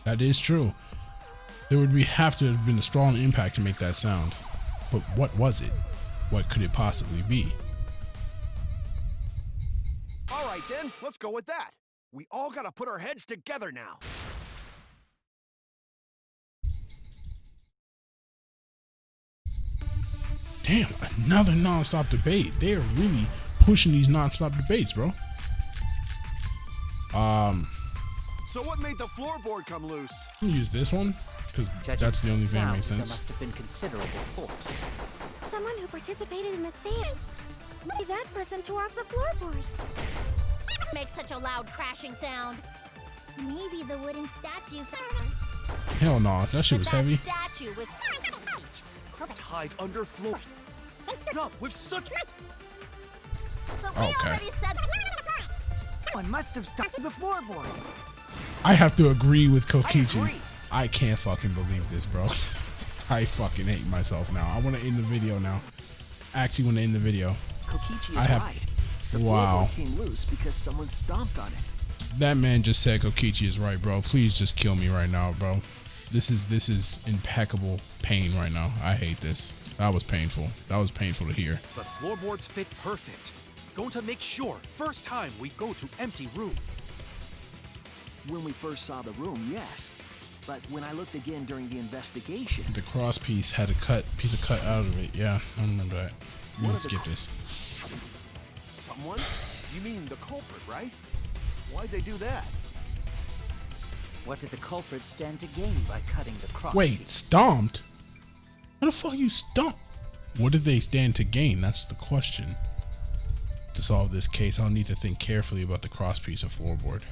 Speaker 1: That is true. There would have to have been a strong impact to make that sound. But what was it? What could it possibly be?
Speaker 3: All right then, let's go with that. We all gotta put our heads together now.
Speaker 1: Damn, another non-stop debate. They are really pushing these non-stop debates, bro.
Speaker 3: So what made the floorboard come loose?
Speaker 1: I'm gonna use this one because that's the only thing that makes
Speaker 10: There
Speaker 1: sense.
Speaker 10: must have been considerable force.
Speaker 5: Someone who participated in the sand. Maybe that person tore off the floorboard. Makes such a loud crashing sound. Maybe the wooden statue.
Speaker 1: Hell no, that shit was heavy.
Speaker 5: Statue was
Speaker 7: Tied under floor. Up with such.
Speaker 5: But we
Speaker 1: Okay.
Speaker 5: already said
Speaker 4: Someone must have stopped the floorboard.
Speaker 1: I have to agree with Kokichi.
Speaker 3: agree.
Speaker 1: I can't fucking believe this, bro. I fucking hate myself now. I want to end the video now. I actually want to end the video.
Speaker 6: Kokichi is
Speaker 1: I have-
Speaker 6: right. The
Speaker 1: Wow.
Speaker 6: floorboard came loose because someone stomped on it.
Speaker 1: That man just said Kokichi is right, bro. Please just kill me right now, bro. This is impeccable pain right now. I hate this. That was painful. That was painful to hear.
Speaker 7: The floorboards fit perfect. Going to make sure first time we go to empty room.
Speaker 6: When we first saw the room, yes. But when I looked again during the investigation,
Speaker 1: The cross piece had a piece of cut out of it. Yeah, I remember that. We can skip this.
Speaker 3: Someone? You mean the culprit, right? Why'd they do that?
Speaker 10: What did the culprit stand to gain by cutting the cross?
Speaker 1: Wait, stomped? How the fuck you stomp? What did they stand to gain? That's the question. To solve this case, I'll need to think carefully about the cross piece of floorboard.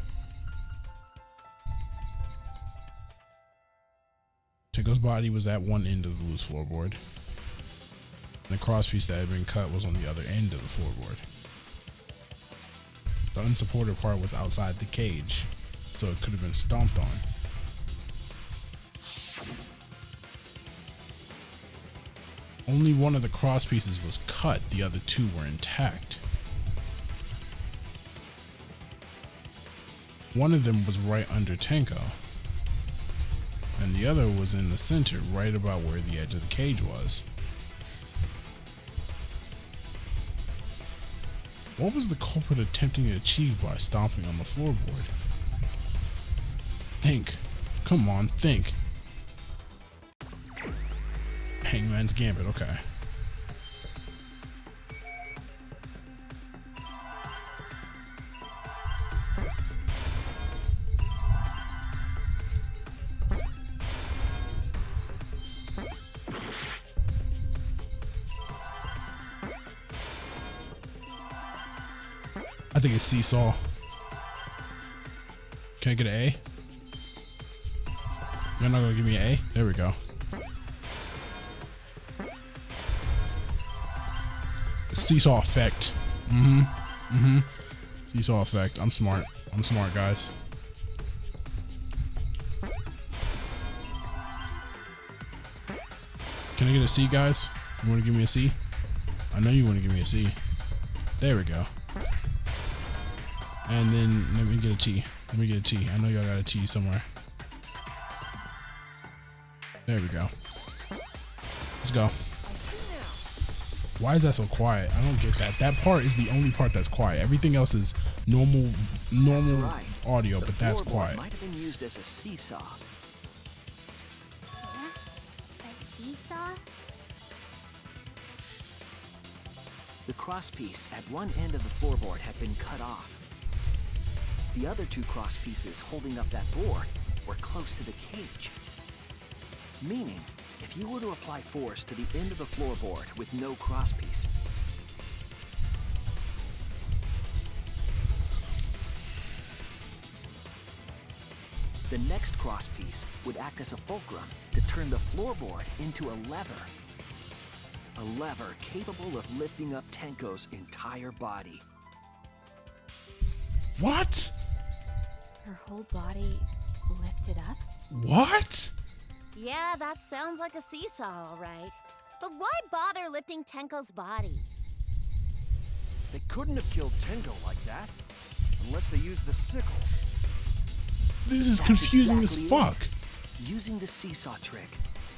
Speaker 1: Tenko's body was at one end of the loose floorboard. And the cross piece that had been cut was on the other end of the floorboard. The unsupported part was outside the cage, so it could have been stomped on. Only one of the cross pieces was cut, the other two were intact. One of them was right under Tenko, and the other was in the center, right about where the edge of the cage was. What was the culprit attempting to achieve by stomping on the floorboard? Think. Come on, think. Hangman's Gambit, okay. I think it's Seesaw. Can I get an A? You're not gonna give me an A? There we go. Seesaw effect. Seesaw effect. I'm smart. I'm smart, guys. Can I get a C, guys? You wanna give me a C? I know you wanna give me a C. There we go. And then let me get a T. Let me get a T. I know y'all got a T somewhere. There we go. Let's go. Why is that so quiet? I don't get that. That part is the only part that's quiet. Everything else is normal
Speaker 6: that's right.
Speaker 1: audio,
Speaker 6: The
Speaker 1: but that's
Speaker 6: floorboard
Speaker 1: quiet.
Speaker 6: might have been used as a seesaw.
Speaker 5: a seesaw.
Speaker 6: The crosspiece at one end of the floorboard had been cut off. The other two cross pieces holding up that board were close to the cage. Meaning, if you were to apply force to the end of the floorboard with no crosspiece, the next crosspiece would act as a fulcrum to turn the floorboard into a lever. A lever capable of lifting up Tenko's entire body.
Speaker 1: What?
Speaker 8: Her whole body lifted up?
Speaker 1: What?
Speaker 5: Yeah, that sounds like a seesaw, all right. But why bother lifting Tenko's body?
Speaker 3: They couldn't have killed Tenko like that unless they used the sickle.
Speaker 1: This is
Speaker 6: That's
Speaker 1: confusing
Speaker 6: exactly
Speaker 1: as fuck.
Speaker 6: Using the seesaw trick,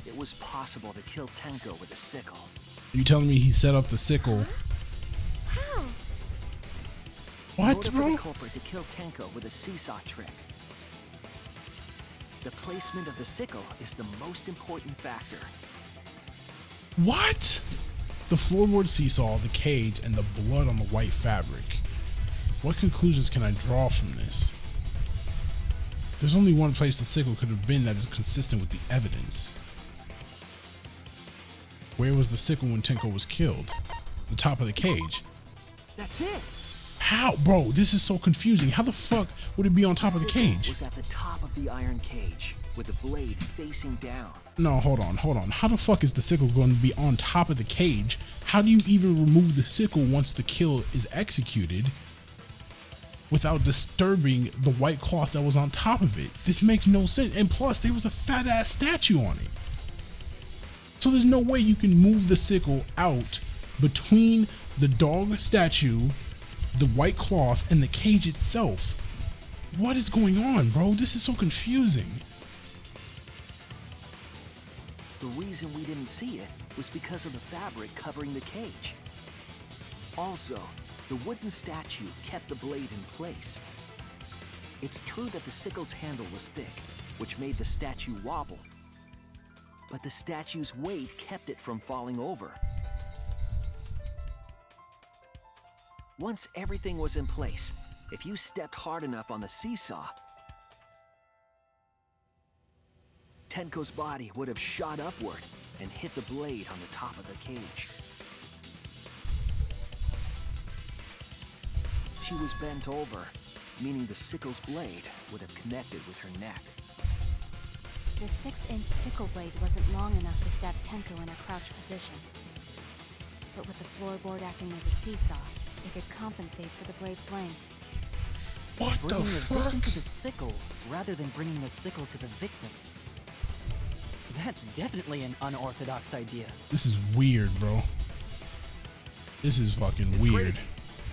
Speaker 6: it was possible to kill Tenko with a sickle.
Speaker 1: You telling me he set up the sickle?
Speaker 5: How?
Speaker 6: In
Speaker 1: What,
Speaker 6: order for
Speaker 1: bro?
Speaker 6: the culprit to kill Tenko with a seesaw trick, the placement of the sickle is the most important factor.
Speaker 1: What? The floorboard seesaw, the cage, and the blood on the white fabric. What conclusions can I draw from this? There's only one place the sickle could have been that is consistent with the evidence. Where was the sickle when Tenko was killed? The top of the cage.
Speaker 6: That's it.
Speaker 1: How? Bro, this is so confusing. How the fuck would it be on top of the
Speaker 6: Sickle
Speaker 1: cage?
Speaker 6: was at the top of the iron cage, with the blade facing down.
Speaker 1: No, hold on. How the fuck is the sickle going to be on top of the cage? How do you even remove the sickle once the kill is executed without disturbing the white cloth that was on top of it? This makes no sense. And plus, there was a fat ass statue on it. So there's no way you can move the sickle out between the dog statue, the white cloth, and the cage itself. What is going on, bro? This is so confusing.
Speaker 6: The reason we didn't see it was because of the fabric covering the cage. Also, the wooden statue kept the blade in place. It's true that the sickle's handle was thick, which made the statue wobble. But the statue's weight kept it from falling over. Once everything was in place, if you stepped hard enough on the seesaw, Tenko's body would have shot upward and hit the blade on the top of the cage. She was bent over, meaning the sickle's blade would have connected with her neck.
Speaker 8: The 6-inch sickle blade wasn't long enough to stab Tenko in a crouched position. But with the floorboard acting as a seesaw, it could compensate for the blade's length.
Speaker 1: What the
Speaker 9: Bringing the
Speaker 1: fuck?
Speaker 9: victim to the sickle rather than bringing the sickle to the victim. That's definitely an unorthodox idea.
Speaker 1: This is weird, bro. This is fucking
Speaker 3: It's
Speaker 1: weird.
Speaker 3: crazy,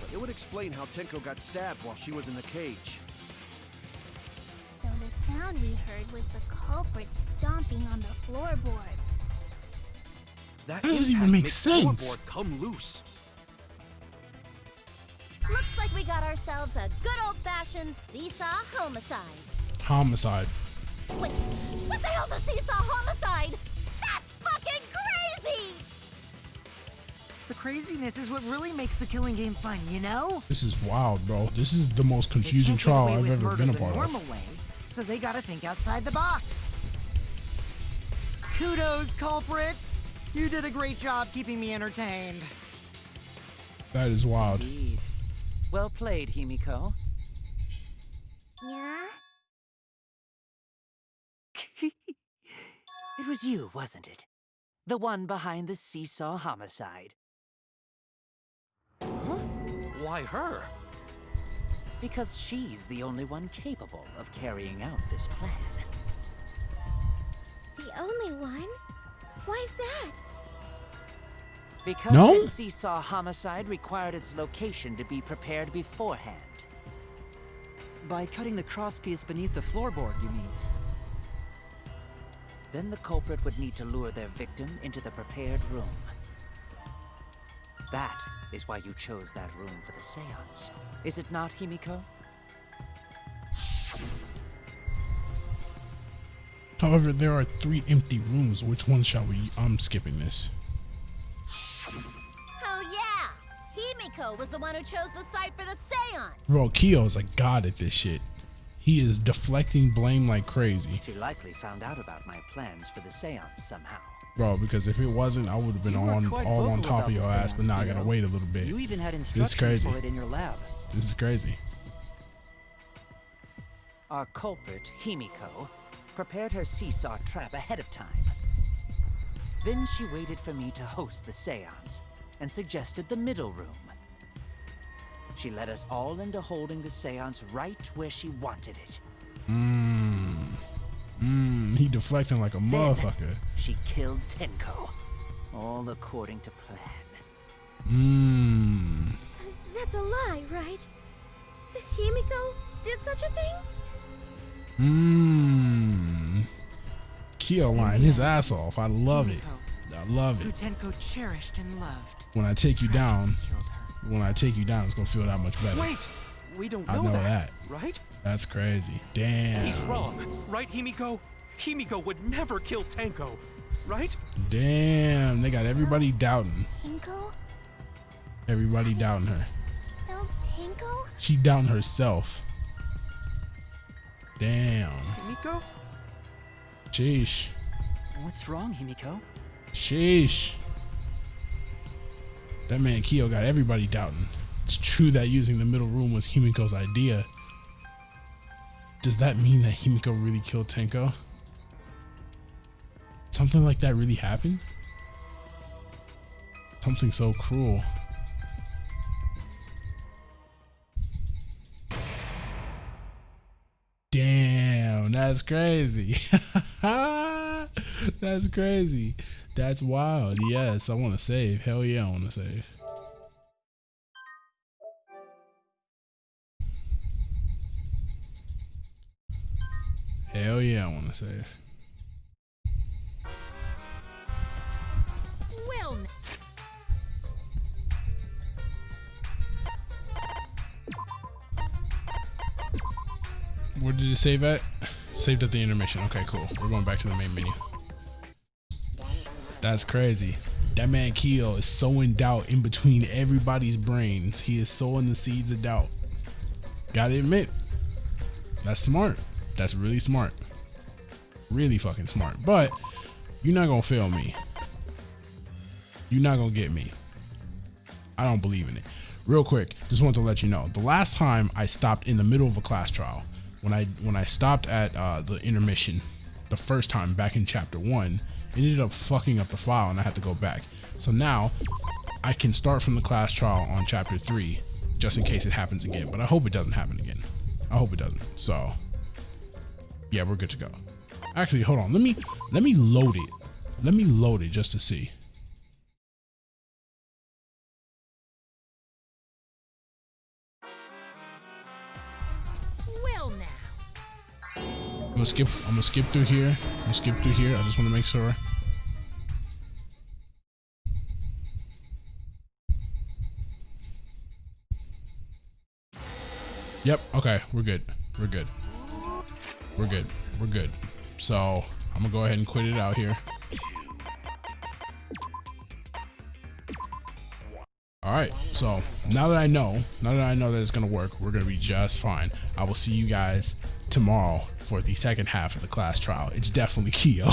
Speaker 3: but it would explain how Tenko got stabbed while she was in the cage.
Speaker 5: So the sound we heard was the culprit stomping on the floorboard.
Speaker 7: That
Speaker 1: How does it
Speaker 7: impact
Speaker 1: even make
Speaker 7: makes
Speaker 1: sense?
Speaker 7: floorboard come loose.
Speaker 5: Looks like we got ourselves a good old-fashioned seesaw homicide.
Speaker 1: Homicide.
Speaker 5: Wait, what the hell's a seesaw homicide? That's fucking crazy!
Speaker 4: The craziness is what really makes the killing game fun, you know?
Speaker 1: This is wild, bro. This is the most
Speaker 4: They
Speaker 1: confusing
Speaker 4: can't get
Speaker 1: trial
Speaker 4: away
Speaker 1: I've
Speaker 4: with
Speaker 1: ever
Speaker 4: murder
Speaker 1: been a
Speaker 4: the
Speaker 1: part
Speaker 4: normal
Speaker 1: of.
Speaker 4: way, so they gotta think outside the box. Kudos, culprit! You did a great job keeping me entertained.
Speaker 1: That is wild.
Speaker 10: Indeed. Well played, Himiko.
Speaker 5: Yeah?
Speaker 10: It was you, wasn't it? The one behind the seesaw homicide.
Speaker 7: Why her?
Speaker 10: Because she's the only one capable of carrying out this plan.
Speaker 5: The only one? Why's that?
Speaker 10: Because
Speaker 1: No?
Speaker 10: this seesaw homicide required its location to be prepared beforehand.
Speaker 9: By cutting the crosspiece beneath the floorboard, you mean?
Speaker 10: Then the culprit would need to lure their victim into the prepared room. That is why you chose that room for the seance. Is it not, Himiko?
Speaker 1: However, there are 3 empty rooms. Which one shall we? I'm skipping this.
Speaker 5: Oh yeah! Himiko was the one who chose the site for the seance!
Speaker 1: Bro, Kyo is a god at this shit. He is deflecting blame like crazy.
Speaker 10: She likely found out about my plans for the seance somehow.
Speaker 1: Bro, because if it wasn't, I would have been
Speaker 9: You were
Speaker 1: on
Speaker 9: quite
Speaker 1: all on
Speaker 9: vocal
Speaker 1: top
Speaker 9: about
Speaker 1: of your
Speaker 9: the
Speaker 1: ass, but
Speaker 9: seance,
Speaker 1: now I gotta
Speaker 9: Kyo.
Speaker 1: wait a little bit.
Speaker 9: You even had
Speaker 1: This is
Speaker 9: instructions
Speaker 1: crazy.
Speaker 9: for it in your lab.
Speaker 1: This is crazy.
Speaker 10: Our culprit, Himiko, prepared her seesaw trap ahead of time. Then she waited for me to host the seance and suggested the middle room. She led us all into holding the seance right where she wanted it.
Speaker 1: He deflecting like a
Speaker 10: Then
Speaker 1: motherfucker.
Speaker 10: she killed Tenko. all according to plan.
Speaker 5: That's a lie, right? Himiko did such a thing?
Speaker 1: Kyo lying his ass off. I love it. I love
Speaker 4: Who
Speaker 1: it.
Speaker 4: Tenko cherished and loved.
Speaker 1: When I take you down,
Speaker 4: Killed her.
Speaker 1: when I take you down, it's gonna feel that much better.
Speaker 7: Wait! We don't
Speaker 1: I
Speaker 7: know,
Speaker 1: know that.
Speaker 7: right?
Speaker 1: That's crazy. Damn.
Speaker 7: He's wrong, right, Himiko? Himiko would never kill Tenko, right?
Speaker 1: Damn. They got everybody doubting.
Speaker 5: Tenko?
Speaker 1: Everybody doubting her.
Speaker 5: Killed Tenko?
Speaker 1: She doubting herself. Damn.
Speaker 7: Himiko?
Speaker 1: Sheesh.
Speaker 9: What's wrong, Himiko?
Speaker 1: Sheesh. That man Kyo got everybody doubting. It's true that using the middle room was Himiko's idea. Does that mean that Himiko really killed Tenko? Something like that really happened? Something so cruel. Damn, that's crazy. That's crazy. That's wild. Yes, I want to save. Hell yeah, I want to save. Hell yeah, I want to save.
Speaker 2: Well,
Speaker 1: Where did it save at? Saved at the intermission. Okay, cool. We're going back to the main menu. That's crazy. That man Kyo is sowing doubt in between everybody's brains. He is sowing the seeds of doubt. Gotta admit, that's smart. That's really smart. Really fucking smart. But you're not gonna fail me. You're not gonna get me. I don't believe in it. Real quick, just want to let you know, the last time I stopped in the middle of a class trial, when I stopped at the intermission, the first time back in chapter 1, it ended up fucking up the file and I had to go back. So now I can start from the class trial on chapter 3 just in case it happens again, but I hope it doesn't happen again. I hope it doesn't. So yeah, we're good to go. Actually, hold on. Let me load it. Let me load it just to see.
Speaker 2: well now.
Speaker 1: I'm gonna skip through here. I just want to make sure. Yep, okay, we're good. We're good. We're good. We're good. So I'm gonna go ahead and quit it out here. Alright, so now that I know that it's gonna work, we're gonna be just fine. I will see you guys tomorrow for the second half of the class trial. It's definitely Kyo.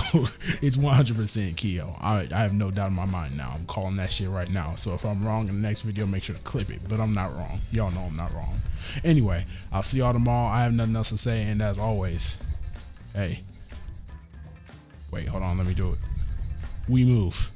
Speaker 1: It's 100% Kyo. I have no doubt in my mind now. I'm calling that shit right now. So if I'm wrong in the next video, make sure to clip it. But I'm not wrong. Y'all know I'm not wrong. Anyway, I'll see y'all tomorrow. I have nothing else to say. And as always, hey. Wait, hold on. Let me do it. We move.